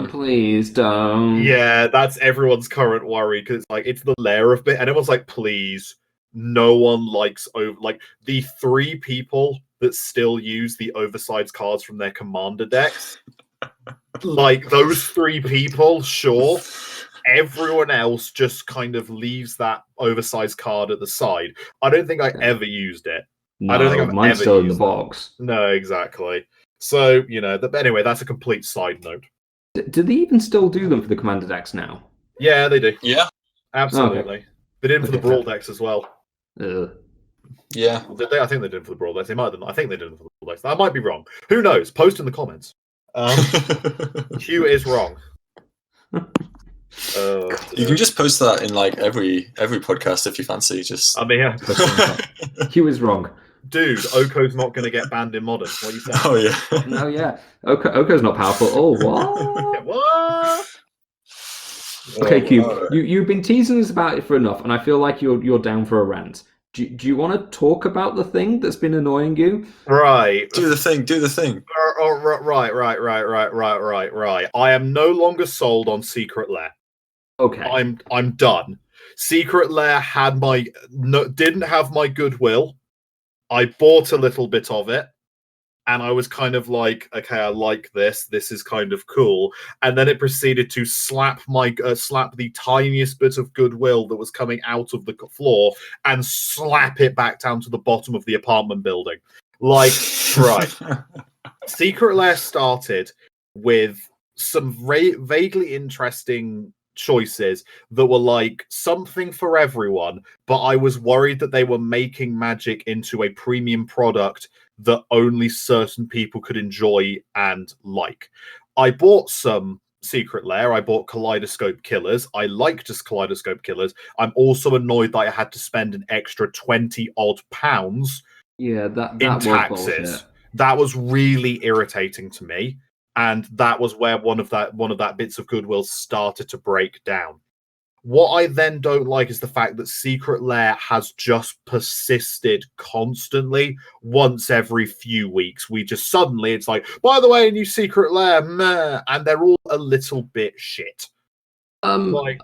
Please don't. Yeah, that's everyone's current worry, because it's the lair of bit, and everyone's like, please, no one likes the 3 people that still use the oversized cards from their commander decks. Like, those 3 people, sure. Everyone else just kind of leaves that oversized card at the side. I don't think I ever used it. No, I don't think I've mine's ever still in the used box. No, exactly. So, anyway, that's a complete side note. Do they even still do them for the commander decks now? Yeah, they do. Yeah. Absolutely. Okay. They did for the Brawl decks as well. Yeah. Did they? I think they did for the Brawl decks. They might have done. I think they did for the Brawl decks. I might be wrong. Who knows? Post in the comments. Hugh is wrong. You can just post that in like every podcast if you fancy. Just I mean, yeah. Hugh is wrong. Dude, Oko's not going to get banned in Modern. What are you saying? Oh yeah. No, yeah. Oko's not powerful. Oh, what? What? Okay, Q. You've been teasing us about it for enough, and I feel like you're down for a rant. Do you want to talk about the thing that's been annoying you? Right. Do the thing. Right. I am no longer sold on Secret Lair. Okay. I'm done. Secret Lair didn't have my goodwill. I bought a little bit of it, and I was kind of like, okay, I like this. This is kind of cool. And then it proceeded to slap the tiniest bit of goodwill that was coming out of the floor and slap it back down to the bottom of the apartment building. Like, right. Secret Lair started with some vaguely interesting choices that were like something for everyone, but I was worried that they were making Magic into a premium product that only certain people could enjoy and like. I bought some Secret Lair. I bought Kaleidoscope Killers. I liked just Kaleidoscope Killers. I'm also annoyed that I had to spend an extra 20 odd pounds in taxes. Bullshit. That was really irritating to me. And that was where one of that bits of goodwill started to break down. What I then don't like is the fact that Secret Lair has just persisted constantly. Once every few weeks, it's like, by the way, new Secret Lair, meh, and they're all a little bit shit. Okay.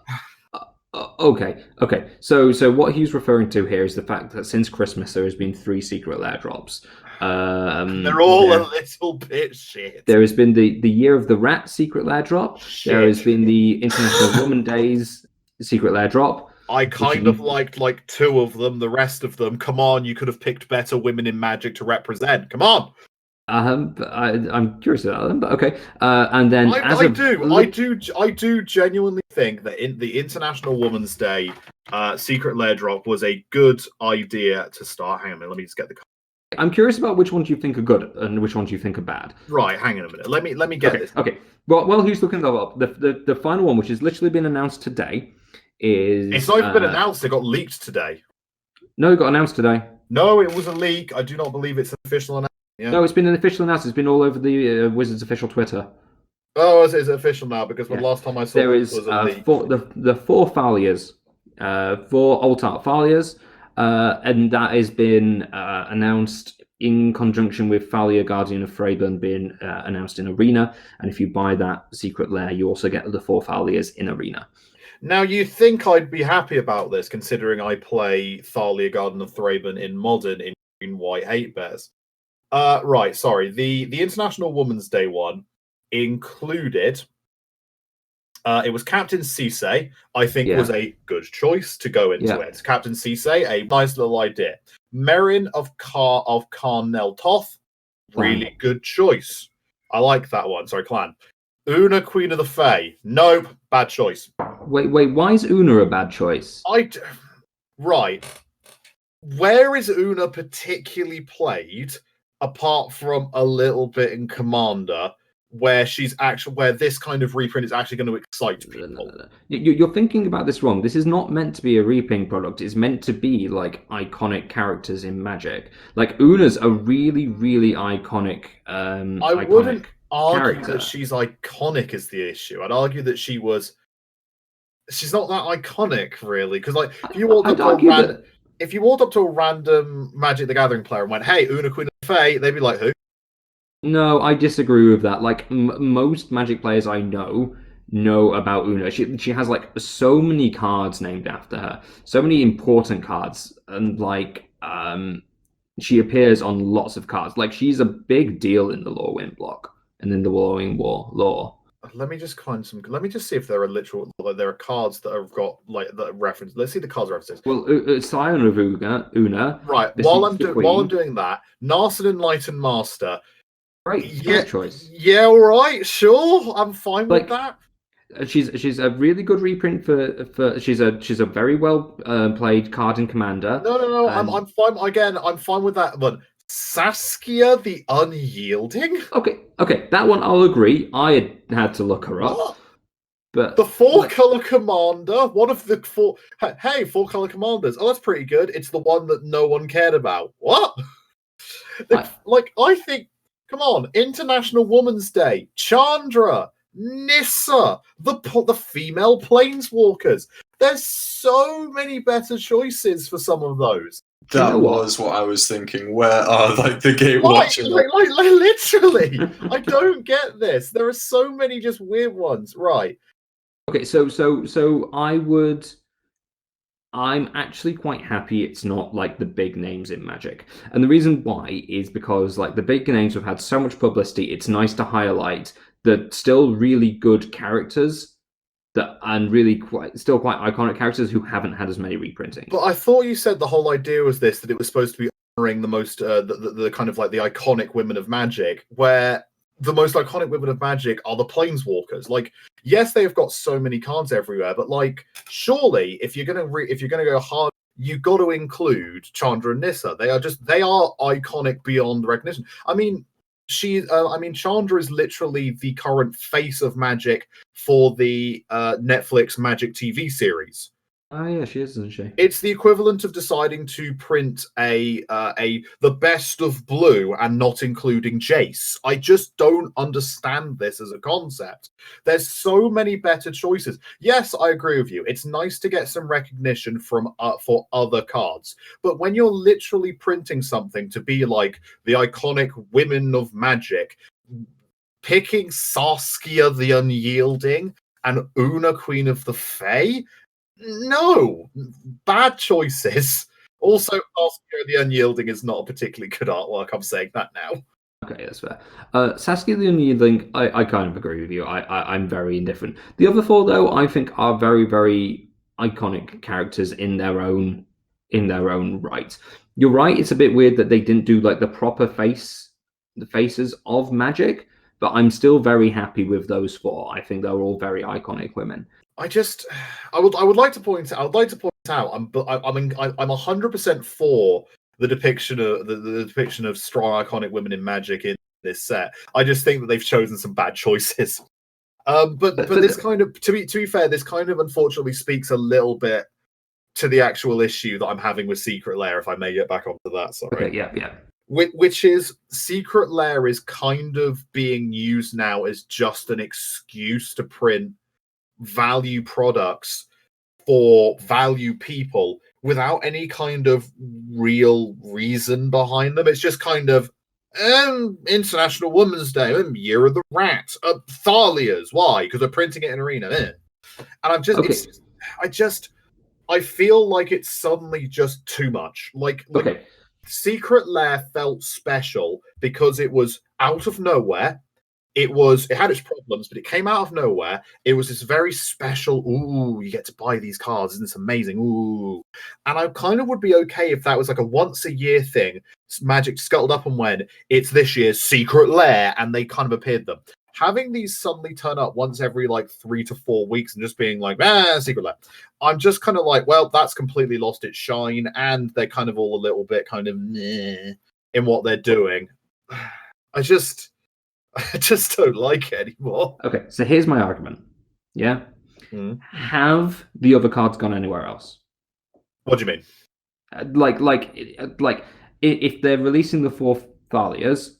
So what he's referring to here is the fact that since Christmas there has been 3 Secret Lair drops. They're all a little bit shit. There has been the Year of the Rat Secret Lair drop. Shit. There has been the International Woman Days Secret Lair drop. I kind of liked like 2 of them. The rest of them, come on, you could have picked better women in Magic to represent. Come on. But I'm curious about them, but okay. And then I do genuinely think that in the International Women's Day Secret Lair drop was a good idea to start. Hang on a minute, let me just get the. I'm curious about which ones you think are good and which ones you think are bad. Right, hang on a minute. Let me get this. Okay. Well, who's looking that up? The final one, which has literally been announced today, is. It's not even been announced. It got leaked today. No, it got announced today. No, it was a leak. I do not believe it's an official announcement. Yeah. No, it's been an official announcement. It's been all over the Wizards official Twitter. Oh, is it official now? Because the last time I saw there it is was a leak. the 4 Thalias, 4 Alt-Art Thalias, and that has been announced in conjunction with Thalia Guardian of Thraben being announced in Arena. And if you buy that Secret Lair, you also get the 4 Thalias in Arena. Now, you think I'd be happy about this, considering I play Thalia Guardian of Thraben in Modern in green, white hate bears. Right, sorry. The International Women's Day one included. It was Captain Cisse. I think was a good choice to go into it. Captain Cisse, a nice little idea. Merrin of Carnel Toth, really good choice. I like that one. Sorry, clan. Una, Queen of the Fae. Nope, bad choice. Wait. Why is Una a bad choice? Right. Where is Una particularly played? Apart from a little bit in Commander, where this kind of reprint is actually going to excite people. No. You're thinking about this wrong. This is not meant to be a reprint product. It's meant to be like iconic characters in Magic. Like Una's a really, really iconic. I wouldn't argue that she's iconic is the issue. I'd argue that she's not that iconic, really, because like if you walked up to a random Magic the Gathering player and went, "Hey, Una, Queen of the Fae," they'd be like, "Who?" No, I disagree with that. Like most Magic players I know about Una. She has like so many cards named after her, so many important cards, and like She appears on lots of cards. Like, she's a big deal in the Lorwyn block and in the Lorwyn War lore. Let me just find some. Let me just see if there are there are cards that have got like that reference. Let's see the cards references. Well, Scion of Una. Right. While I'm doing that, Narset Enlightened Master. Great choice. Yeah. All right. Sure. I'm fine with that. She's a really good reprint for she's a very well played card in Commander. No. I'm fine. Again, I'm fine with that one. Saskia the Unyielding. Okay, that one I'll agree. I had to look her up. What? But the 4-color commander, one of the 4. Hey, 4-color commanders. Oh, that's pretty good. It's the one that no one cared about. What? I think. Come on, International Women's Day, Chandra, Nissa, the female planeswalkers. There's so many better choices for some of those. That was what I was thinking. Where are the game watching? Like literally, I don't get this. There are so many just weird ones, right? Okay, so I'm actually quite happy it's not like the big names in Magic, and the reason why is because like the big names have had so much publicity. It's nice to highlight the still really good characters. And really quite iconic characters who haven't had as many reprintings. But I thought you said the whole idea was that it was supposed to be honoring the most the kind of like the iconic women of Magic, where the most iconic women of Magic are the Planeswalkers. Like, yes, they have got so many cards everywhere, but like, surely if you're gonna go hard, you got to include Chandra and Nissa. They are iconic beyond recognition. I mean, Chandra is literally the current face of Magic for the Netflix Magic TV series. Oh yeah, she is, isn't she? It's the equivalent of deciding to print the best of blue and not including Jace. I just don't understand this as a concept. There's so many better choices. Yes, I agree with you. It's nice to get some recognition from for other cards, but when you're literally printing something to be like the iconic women of Magic, picking Saskia the Unyielding and Una Queen of the Fae. No, bad choices. Also, Saskia the Unyielding is not a particularly good artwork. I'm saying that now. Okay, that's fair. Saskia the Unyielding, I kind of agree with you. I'm very indifferent. The other 4, though, I think are very, very iconic characters in their own right. You're right. It's a bit weird that they didn't do like the proper the faces of Magic, but I'm still very happy with those 4. I think they're all very iconic women. I would like to point out. I'm 100% for the depiction of the depiction of strong iconic women in Magic in this set. I just think that they've chosen some bad choices. But this kind of, to be fair, this kind of unfortunately speaks a little bit to the actual issue that I'm having with Secret Lair. If I may get back onto that, sorry. Okay, yeah. Which is Secret Lair is kind of being used now as just an excuse to print value products for value people without any kind of real reason behind them. It's just kind of International Women's Day, Year of the Rat, Thalia's. Why? Because we're printing it in Arena. And I'm just, okay. I feel like it's suddenly just too much. Like Secret Lair felt special because it was out of nowhere. It had its problems, but it came out of nowhere. It was this very special, ooh, you get to buy these cards, and it's amazing, ooh. And I kind of would be okay if that was like a once-a-year thing. Magic scuttled up and went, it's this year's Secret Lair, and they kind of appeared them. Having these suddenly turn up once every like 3 to 4 weeks and just being like, Secret Lair. I'm just kind of like, well, that's completely lost its shine, and they're kind of all a little bit kind of in what they're doing. I just don't like it anymore. Okay, so here's my argument. Yeah? Have the other cards gone anywhere else? What do you mean? Like if they're releasing the 4 Thalias,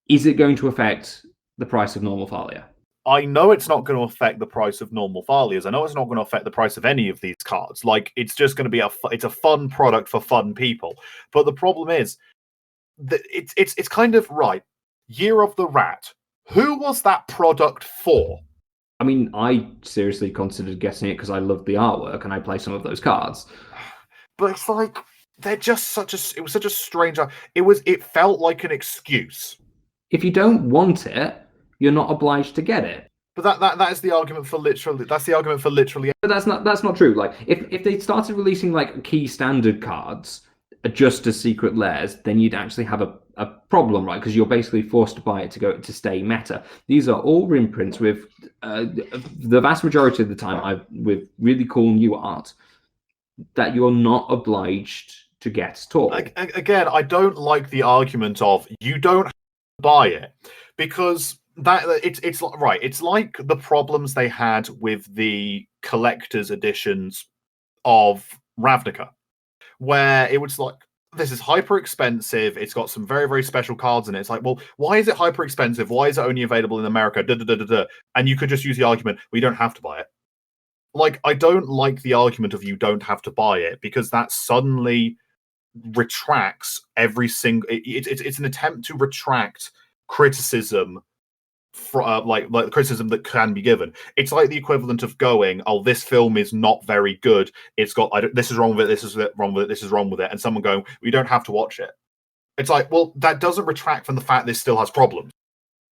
is it going to affect the price of normal Thalia? I know it's not going to affect the price of normal Thalias. I know it's not going to affect the price of any of these cards. Like, it's just going to be it's a fun product for fun people. But the problem is that it's kind of right. Year of the Rat. Who was that product for? I mean, I seriously considered getting it because I love the artwork and I play some of those cards. But it's like, they're just such a. It was such a strange. It felt like an excuse. If you don't want it, you're not obliged to get it. But that is the argument for literally. That's the argument for literally. But that's not true. Like if they started releasing like key standard cards just as Secret Lairs, then you'd actually have a problem, right? Because you're basically forced to buy it to stay meta. These are all reprints with the vast majority of the time with really cool new art that you're not obliged to get at all. Again, I don't like the argument of you don't have to buy it, because it's right. It's like the problems they had with the collector's editions of Ravnica, where it was like, this is hyper expensive. It's got some very, very special cards in it. It's like, well, why is it hyper expensive? Why is it only available in America? And you could just use the argument, we don't have to buy it. Like, I don't like the argument of you don't have to buy it, because that suddenly retracts every single. It's an attempt to retract criticism. Like criticism that can be given. It's like the equivalent of going, oh, this film is not very good. It's got this is wrong with it. This is wrong with it. This is wrong with it. And someone going, we don't have to watch it. It's like, well, that doesn't retract from the fact this still has problems.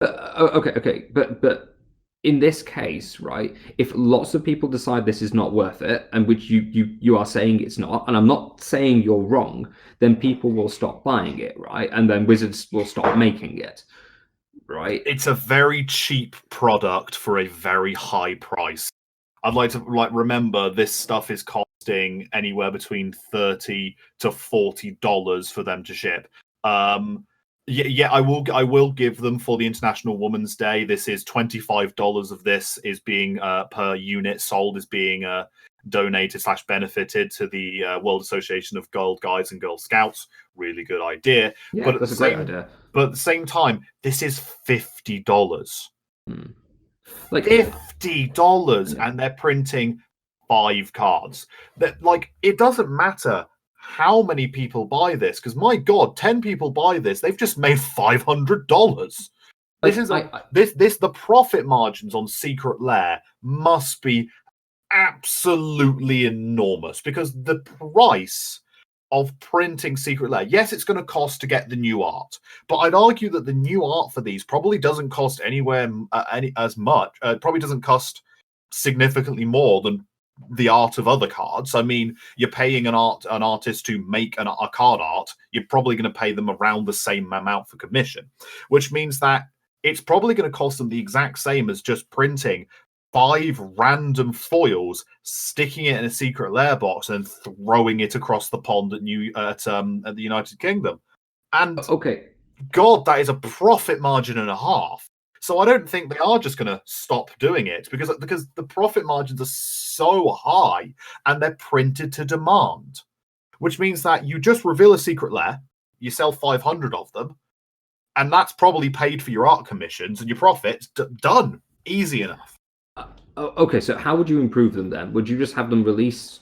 Okay, but in this case, right? If lots of people decide this is not worth it, and which you are saying it's not, and I'm not saying you're wrong, then people will stop buying it, right? And then Wizards will stop making it. Right, it's a very cheap product for a very high price. I'd like to remember this stuff is costing anywhere between $30 to $40 for them to ship. Yeah, I will give them for the International Women's Day. This is $25 of this is being per unit sold, is being donated / benefited to the World Association of Girl Guides and Girl Scouts. Really good idea. Yeah, but that's a great idea. But at the same time, this is $50. Like $50, and they're printing 5 cards. That, like, it doesn't matter how many people buy this, because my God, 10 people buy this, they've just made $500. The profit margins on Secret Lair must be absolutely enormous, because the price of printing Secret Lair, yes, it's going to cost to get the new art, but I'd argue that the new art for these probably doesn't cost anywhere as much. Probably doesn't cost significantly more than the art of other cards. I mean, you're paying an artist to make a card art. You're probably going to pay them around the same amount for commission, which means that it's probably going to cost them the exact same as just printing 5 random foils, sticking it in a Secret Lair box, and throwing it across the pond at the United Kingdom. And okay, God, that is a profit margin and a half. So I don't think they are just going to stop doing it, because the profit margins are so high and they're printed to demand, which means that you just reveal a Secret Lair, you sell 500 of them, and that's probably paid for your art commissions and your profits. Done. Easy enough. Okay, so how would you improve them then? Would you just have them release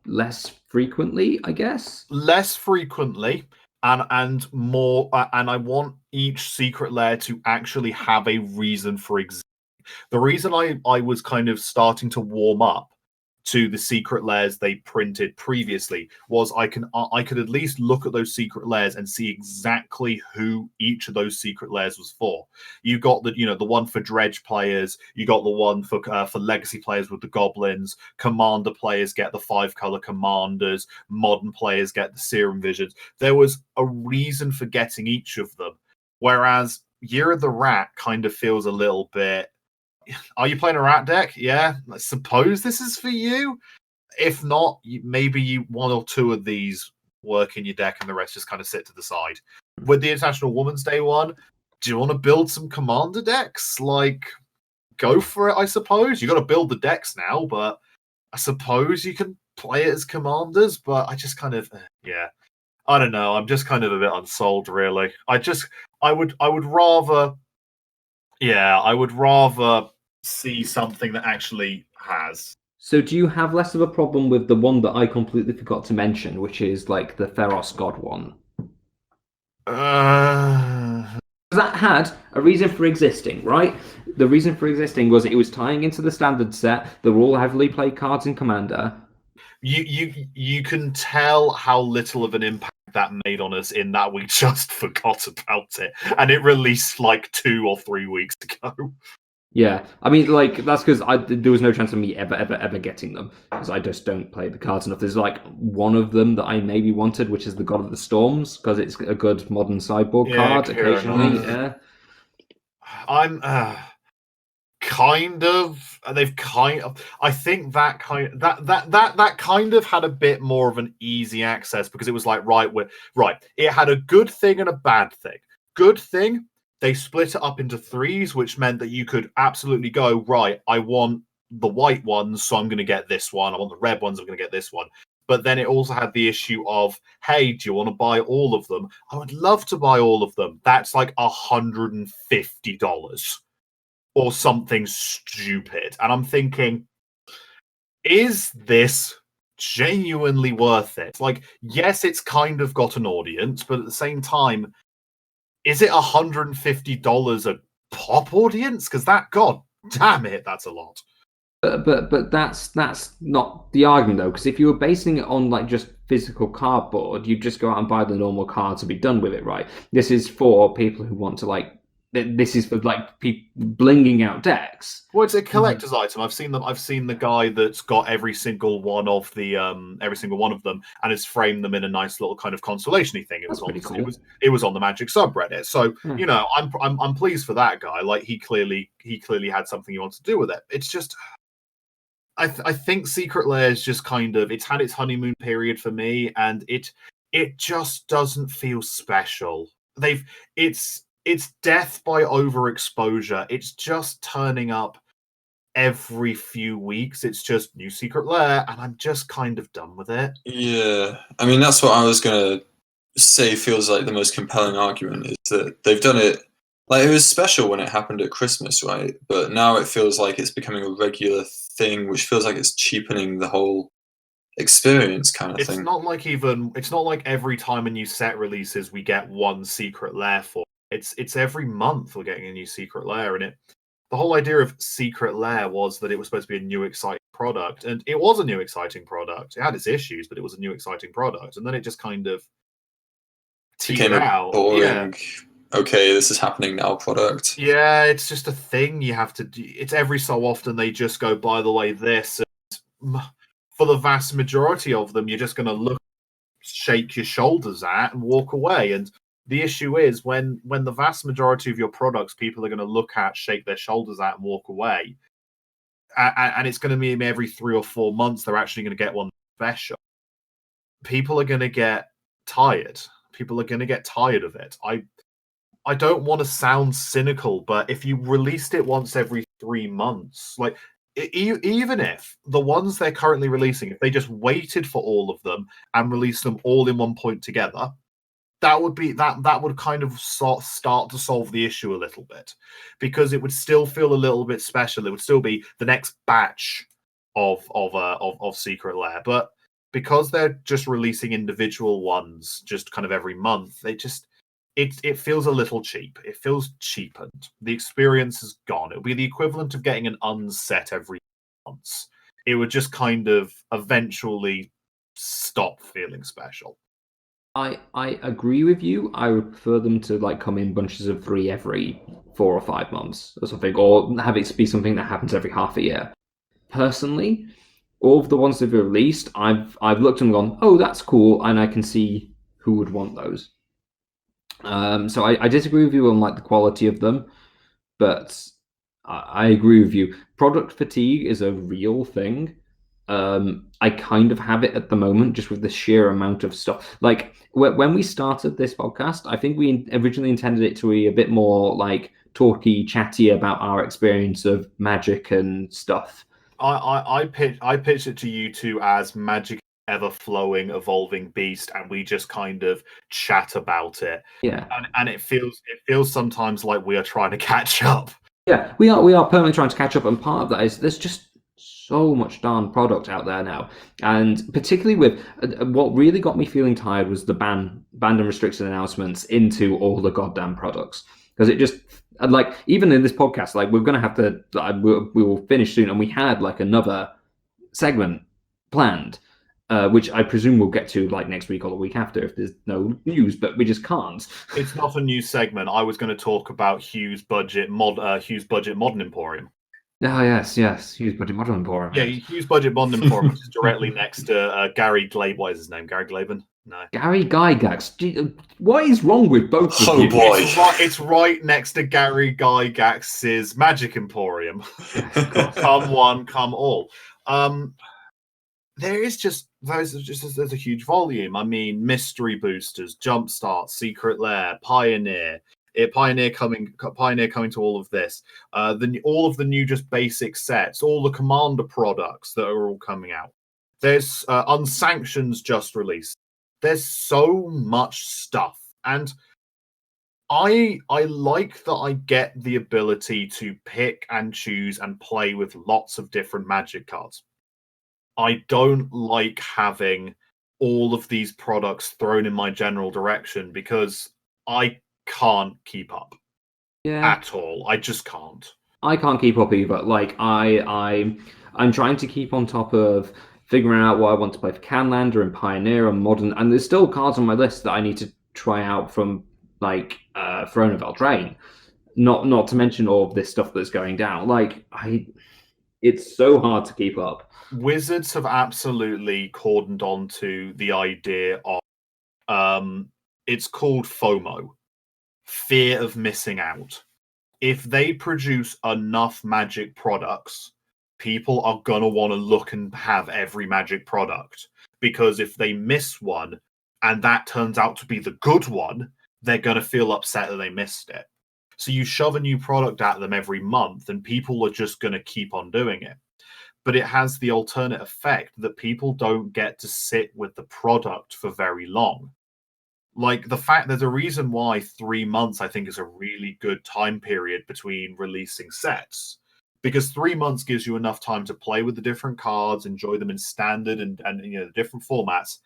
less frequently, I guess? Less frequently, and more, and I want each Secret Lair to actually have a reason for existing. The reason I was kind of starting to warm up to the Secret Lairs they printed previously was I could at least look at those Secret Lairs and see exactly who each of those Secret Lairs was for. You got the one for Dredge players, you got the one for Legacy players with the Goblins, Commander players get the 5-color Commanders, Modern players get the Serum Visions. There was a reason for getting each of them, whereas Year of the Rat kind of feels a little bit, are you playing a rat deck? Yeah, I suppose this is for you. If not, maybe one or two of these work in your deck and the rest just kind of sit to the side. With the International Women's Day one, do you want to build some commander decks? Like, go for it, I suppose. You got to build the decks now, but I suppose you can play it as commanders. But I just kind of, I don't know. I'm just kind of a bit unsold, really. I would rather. Yeah, I would rather see something that actually has. So do you have less of a problem with the one that I completely forgot to mention, which is like the Theros God one? That had a reason for existing, right? The reason for existing was it was tying into the standard set. They were all heavily played cards in Commander. you can tell how little of an impact that made on us in that we just forgot about it, and it released like 2 or 3 weeks ago. Yeah, I mean, like, that's because there was no chance of me ever getting them, because I just don't play the cards enough. There's like one of them that I maybe wanted, which is the God of the Storms, because it's a good modern sideboard card occasionally. Yeah, I'm kind of. They've kind of. I think that kind of had a bit more of an easy access, because it was like right. It had a good thing and a bad thing. Good thing. They split it up into 3s, which meant that you could absolutely go, right, I want the white ones, so I'm going to get this one. I want the red ones, I'm going to get this one. But then it also had the issue of, hey, do you want to buy all of them? I would love to buy all of them. That's like $150 or something stupid. And I'm thinking, is this genuinely worth it? Like, yes, it's kind of got an audience, but at the same time, is it $150 a pop audience? Because god damn it, that's a lot. But that's not the argument though, because if you were basing it on like just physical cardboard, you'd just go out and buy the normal cards and be done with it, right? This is for people who want to like. This is for like people blinging out decks. Well, it's a collector's item. I've seen them. I've seen the guy that's got every single one of them, and has framed them in a nice little kind of consolation-y thing. It was on the Magic subreddit. So you know, I'm pleased for that guy. Like he clearly had something he wants to do with it. It's just, I think Secret Lairs just kind of, it's had its honeymoon period for me, and it just doesn't feel special. It's death by overexposure. It's just turning up every few weeks. It's just new Secret Lair, and I'm just kind of done with it. Yeah. I mean, that's what I was going to say feels like the most compelling argument, is that they've done it. Like, it was special when it happened at Christmas, right? But now it feels like it's becoming a regular thing, which feels like it's cheapening the whole experience kind of thing. It's not like every time a new set releases, we get one Secret Lair for. It's every month we're getting a new Secret Lair, and the whole idea of Secret Lair was that it was supposed to be a new exciting product, and it was a new exciting product. It had its issues, but it was a new exciting product, and then it just kind of became a boring, okay, this is happening now product. Yeah, it's just a thing you have to do. It's every so often they just go, by the way, this, and for the vast majority of them, you're just going to look, shake your shoulders at, and walk away. And the issue is when the vast majority of your products people are going to look at, shake their shoulders at, and walk away, and it's going to be every 3 or 4 months they're actually going to get one special. People are going to get tired. People are going to get tired of it. I don't want to sound cynical, but if you released it once every 3 months, like even if the ones they're currently releasing, if they just waited for all of them and released them all in one point together, that would kind of start to solve the issue a little bit, because it would still feel a little bit special. It would still be the next batch of Secret Lair, but because they're just releasing individual ones just kind of every month, it feels a little cheap. It feels cheapened. The experience is gone. It would be the equivalent of getting an unset every month. It would just kind of eventually stop feeling special. I agree with you. I would prefer them to like come in bunches of 3 every 4 or 5 months or something, or have it be something that happens every half a year. Personally, all of the ones they've released, I've looked and gone, oh, that's cool, and I can see who would want those. So I disagree with you on like the quality of them, but I agree with you. Product fatigue is a real thing. I kind of have it at the moment, just with the sheer amount of stuff. Like when we started this podcast, I think we originally intended it to be a bit more like talky, chatty about our experience of Magic and stuff. I pitched it to you two as Magic ever-flowing, evolving beast, and we just kind of chat about it. Yeah, and it feels sometimes like we are trying to catch up. Yeah, we are permanently trying to catch up, and part of that is there's just so much darn product out there now, and particularly with what really got me feeling tired was the banned and restricted announcements into all the goddamn products, because it just like, even in this podcast, like we're gonna have to we will finish soon, and we had like another segment planned, which I presume we'll get to like next week or the week after if there's no news, but we just can't. It's not a news segment. I was going to talk about Hugh's budget modern emporium. Oh yes, Hugh's budget modern emporium. Yeah, Hugh's budget modern emporium, which is directly next to Gary Glabe. What is his name? Gary Glaben? No. Gary Gygax. What is wrong with both of you? Boy. It's right next to Gary Gygax's Magic Emporium. Come one, come all. There's a huge volume. I mean, mystery boosters, Jumpstart, Secret Lair, Pioneer coming to all of this. All of the new just basic sets, all the Commander products that are all coming out. There's Unsanctions just released. There's so much stuff, and I like that I get the ability to pick and choose and play with lots of different Magic cards. I don't like having all of these products thrown in my general direction because I can't keep up at all. I just can't. I can't keep up either. Like I'm trying to keep on top of figuring out what I want to play for Canlander and Pioneer and Modern, and there's still cards on my list that I need to try out from like Throne of Eldraine. Not to mention all of this stuff that's going down. Like it's so hard to keep up. Wizards have absolutely cordoned onto the idea of it's called FOMO, fear of missing out. If they produce enough Magic products, people are going to want to look and have every Magic product. Because if they miss one, and that turns out to be the good one, they're going to feel upset that they missed it. So you shove a new product at them every month, and people are just going to keep on doing it. But it has the alternate effect that people don't get to sit with the product for very long. Like the fact there's a reason why 3 months, I think, is a really good time period between releasing sets. Because 3 months gives you enough time to play with the different cards, enjoy them in standard and the different formats,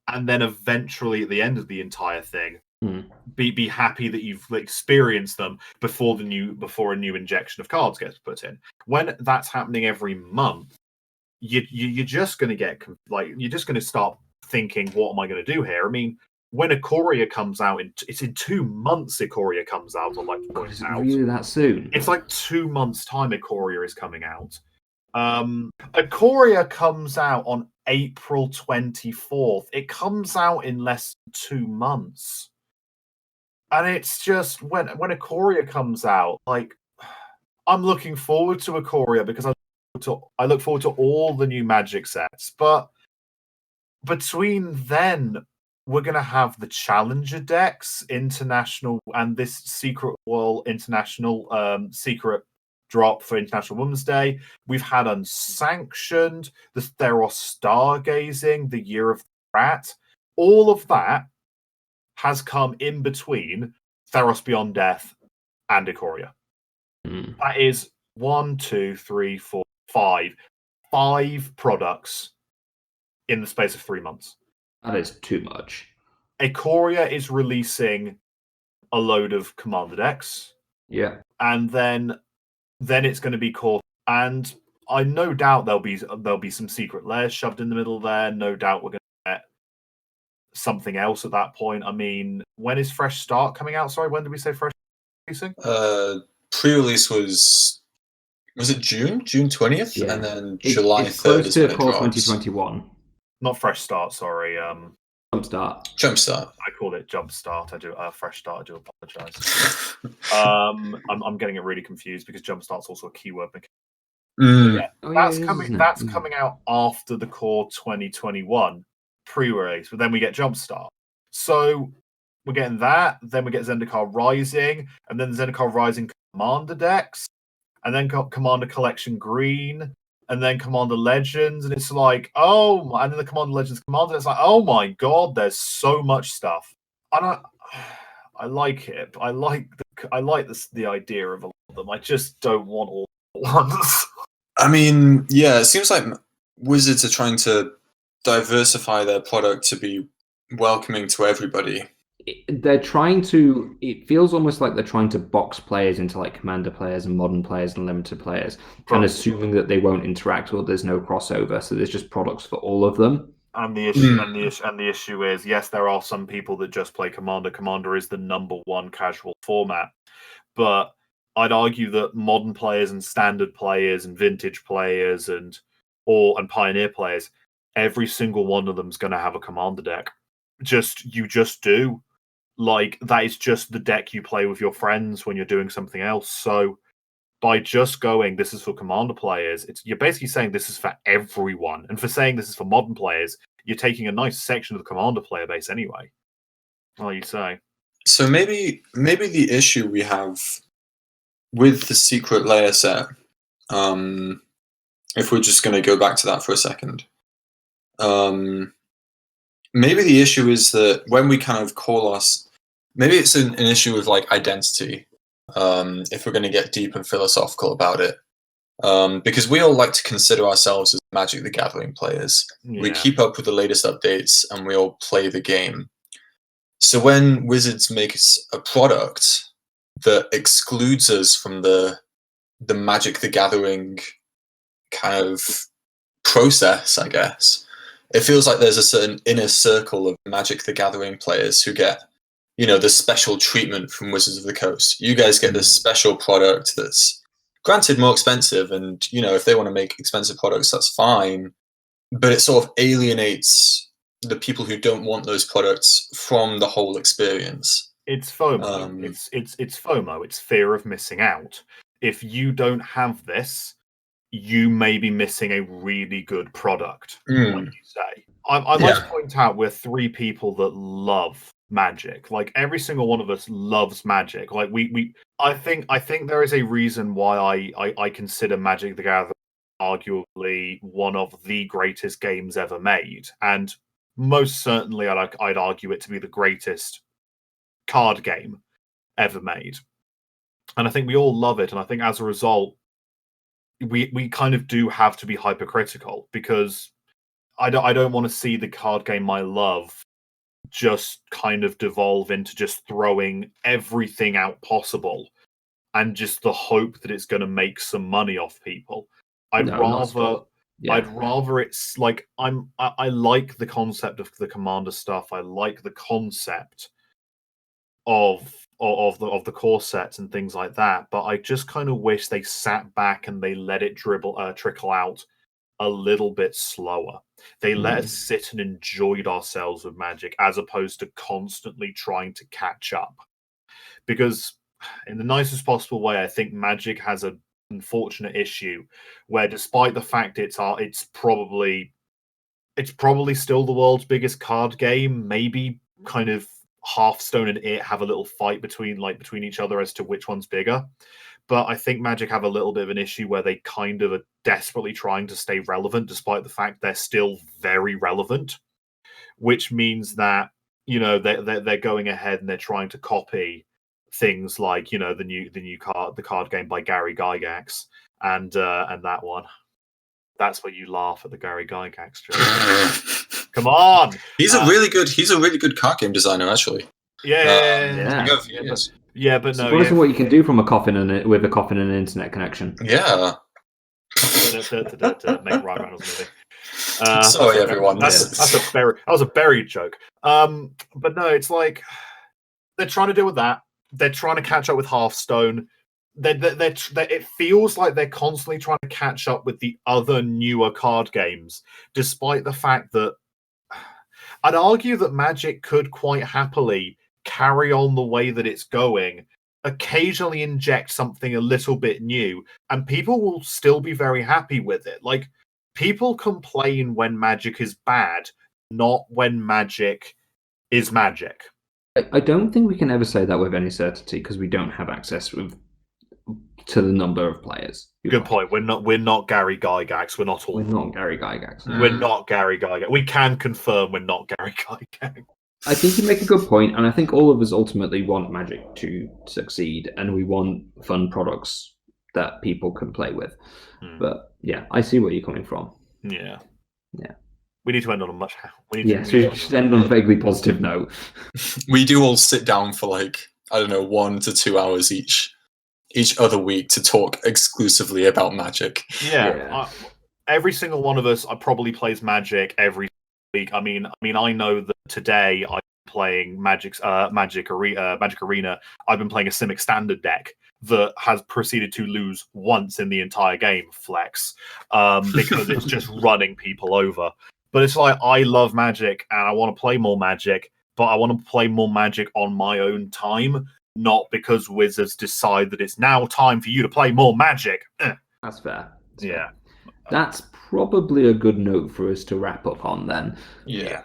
and then eventually at the end of the entire thing, be happy that you've experienced them before a new injection of cards gets put in. When that's happening every month, you're just going to get you're just going to start thinking, what am I going to do here? I mean, when Ikoria comes out, it's in 2 months. Ikoria comes out. I'd like to point out. Really that soon? It's like 2 months' time. Ikoria is coming out. Ikoria comes out on April 24th. It comes out in less than 2 months, and it's just when Ikoria comes out, like I'm looking forward to Ikoria because I look forward to all the new Magic sets. But between then, we're going to have the Challenger decks, International, and this Secret World International Secret drop for International Women's Day. We've had Unsanctioned, the Theros Stargazing, the Year of the Rat. All of that has come in between Theros Beyond Death and Ikoria. That is 1, 2, 3, 4, 5. 5 products in the space of 3 months. That is too much. Ikoria is releasing a load of Commander decks. Yeah. And then it's going to be called, and I no doubt there'll be some Secret Lairs shoved in the middle there. No doubt we're going to get something else at that point. I mean, when is Fresh Start coming out? Sorry, when did we say Fresh releasing? Pre-release was it June 20th? Yeah. And then July 3rd is close to when it Core drops. 2021. Not Fresh Start, sorry. Jumpstart. I called it Jumpstart. I do Fresh Start. I do apologize. I'm getting it really confused because Jumpstart's also a keyword. Yeah, that's coming out after the Core 2021 pre-release, but then we get Jumpstart. So we're getting that. Then we get Zendikar Rising, and then the Zendikar Rising Commander decks, and then Commander Collection Green. And then Commander Legends, and it's like, and then the Commander Legends Commander. It's like, oh my god, there's so much stuff, and I like it. I like the idea of a lot of them. I just don't want all at once. I mean, yeah, it seems like Wizards are trying to diversify their product to be welcoming to everybody. They're trying to. It feels almost like they're trying to box players into like Commander players and Modern players and Limited players, and assuming that they won't interact or there's no crossover. So there's just products for all of them. And the issue is, yes, there are some people that just play Commander. Commander is the number one casual format, but I'd argue that modern players and standard players and vintage players and pioneer players, every single one of them is going to have a Commander deck. You just do. Like, that is just the deck you play with your friends when you're doing something else. So by just going, this is for Commander players, you're basically saying this is for everyone. And for saying this is for modern players, you're taking a nice section of the Commander player base anyway. What do you say? So maybe the issue we have with the Secret Lair set, if we're just going to go back to that for a second, maybe the issue is that when we kind of call us, maybe it's an issue of like identity. If we're going to get deep and philosophical about it, because we all like to consider ourselves as Magic the Gathering players. Yeah. We keep up with the latest updates and we all play the game. So when Wizards makes a product that excludes us from the Magic the Gathering kind of process, I guess, it feels like there's a certain inner circle of Magic the Gathering players who get, the special treatment from Wizards of the Coast. You guys get this special product that's granted more expensive, and if they want to make expensive products, that's fine, but it sort of alienates the people who don't want those products from the whole experience. It's FOMO. It's FOMO. It's fear of missing out. If you don't have this, you may be missing a really good product, like you say. I like to point out we're three people that love Magic. Like, every single one of us loves Magic. Like, I think there is a reason why I consider Magic the Gathering arguably one of the greatest games ever made, and most certainly I'd argue it to be the greatest card game ever made. And I think we all love it, and I think as a result, we kind of do have to be hypercritical, because I don't want to see the card game I love just kind of devolve into just throwing everything out possible and just the hope that it's going to make some money off people. I'd rather it's like, I like the concept of the Commander stuff. I like the concept of the core sets and things like that, but I just kind of wish they sat back and they let it trickle out a little bit slower. They let us sit and enjoyed ourselves with Magic, as opposed to constantly trying to catch up. Because in the nicest possible way, I think Magic has an unfortunate issue where, despite the fact it's probably still the world's biggest card game, maybe kind of Hearthstone and it have a little fight between each other as to which one's bigger. But I think Magic have a little bit of an issue where they kind of are desperately trying to stay relevant, despite the fact they're still very relevant, which means that, they're going ahead and they're trying to copy things like, the card game by Gary Gygax and that one. That's where you laugh at the Gary Gygax joke. Come on, he's a really good card game designer, actually. Yeah. But no. Surprising what you can do from a coffin with a coffin and an internet connection. Yeah. to make Ryan Reynolds movie. Sorry, everyone. That was a buried joke. But no, it's like they're trying to deal with that. They're trying to catch up with Hearthstone. It feels like they're constantly trying to catch up with the other newer card games, despite the fact that I'd argue that Magic could quite happily carry on the way that it's going, occasionally inject something a little bit new, and people will still be very happy with it. Like, people complain when Magic is bad, not when Magic is Magic. I don't think we can ever say that with any certainty, because we don't have access to the number of players. Good point. We're not Gary Gygax. We're not Gary Gygax. We're not Gary Gygax. We can confirm we're not Gary Gygax. I think you make a good point, and I think all of us ultimately want Magic to succeed, and we want fun products that people can play with. But yeah, I see where you're coming from. Yeah. We need to end on a much. We should end on a vaguely positive note. We do all sit down for 1 to 2 hours each other week to talk exclusively about Magic. Yeah. Every single one of us probably plays Magic every week. I mean, I know that today I'm playing Magic Arena. I've been playing a Simic Standard deck that has proceeded to lose once in the entire game, flex, because it's just running people over. But it's like, I love Magic and I want to play more Magic, but I want to play more Magic on my own time, not because Wizards decide that it's now time for you to play more Magic. That's fair. Yeah. That's probably a good note for us to wrap up on then. Yeah.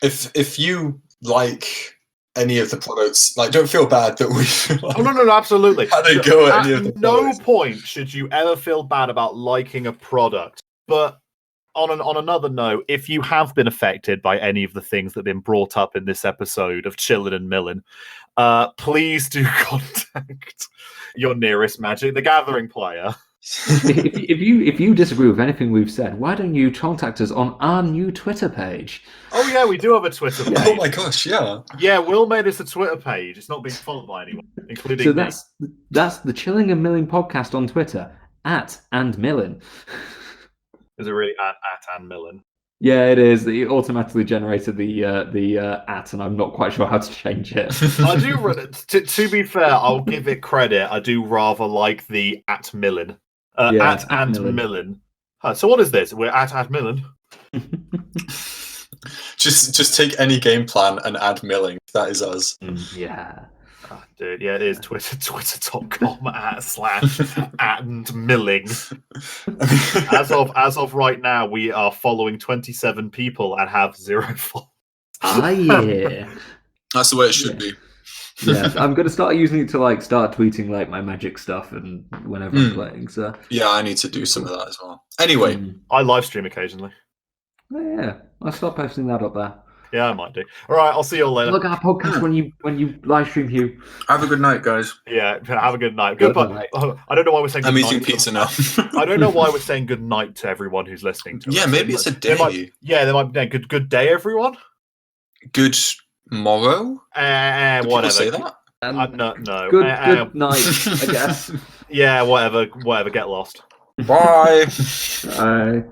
If you like any of the products, like, don't feel bad that we like, no, absolutely. How they go at any of the no products. point should you ever feel bad about liking a product. But on another note, if you have been affected by any of the things that have been brought up in this episode of Chillin and Millin, please do contact your nearest Magic the Gathering player. if you disagree with anything we've said, why don't you contact us on our new Twitter page? Oh yeah, we do have a Twitter page. Oh my gosh, yeah. Yeah, Will made us a Twitter page. It's not being followed by anyone, including So me. that's the Chilling and Millin podcast on Twitter, @andmillin. Is it really at and Millin? Yeah, it is. It automatically generated the at, and I'm not quite sure how to change it. I do. To be fair, I'll give it credit. I do rather like the at Millin. At and Millin. So what is this? We're at Millin. just take any game plan and add milling. That is us. Yeah. Oh, dude, yeah, it is twitter.com/@milling. As of right now, we are following 27 people and have 0 followers. Ah, yeah. That's the way it should be. Yeah, I'm gonna start using it to like start tweeting like my Magic stuff and whenever I'm playing. So yeah, I need to do some of that as well. Anyway, I live stream occasionally. Oh, yeah, I'll start posting that up there. Yeah, I might do. All right, I'll see you all later. Look at our podcast when you live stream, Hugh. have a good night, guys. Yeah, have a good night. Goodbye. I don't know why we're saying good I'm night. eating pizza now. I don't know why we're saying good night to everyone who's listening to us. Yeah, maybe it's a day. They might be good day, everyone. Good morrow? Whatever. Say that? No. Good night, I guess. Yeah, whatever. Get lost. Bye. Bye.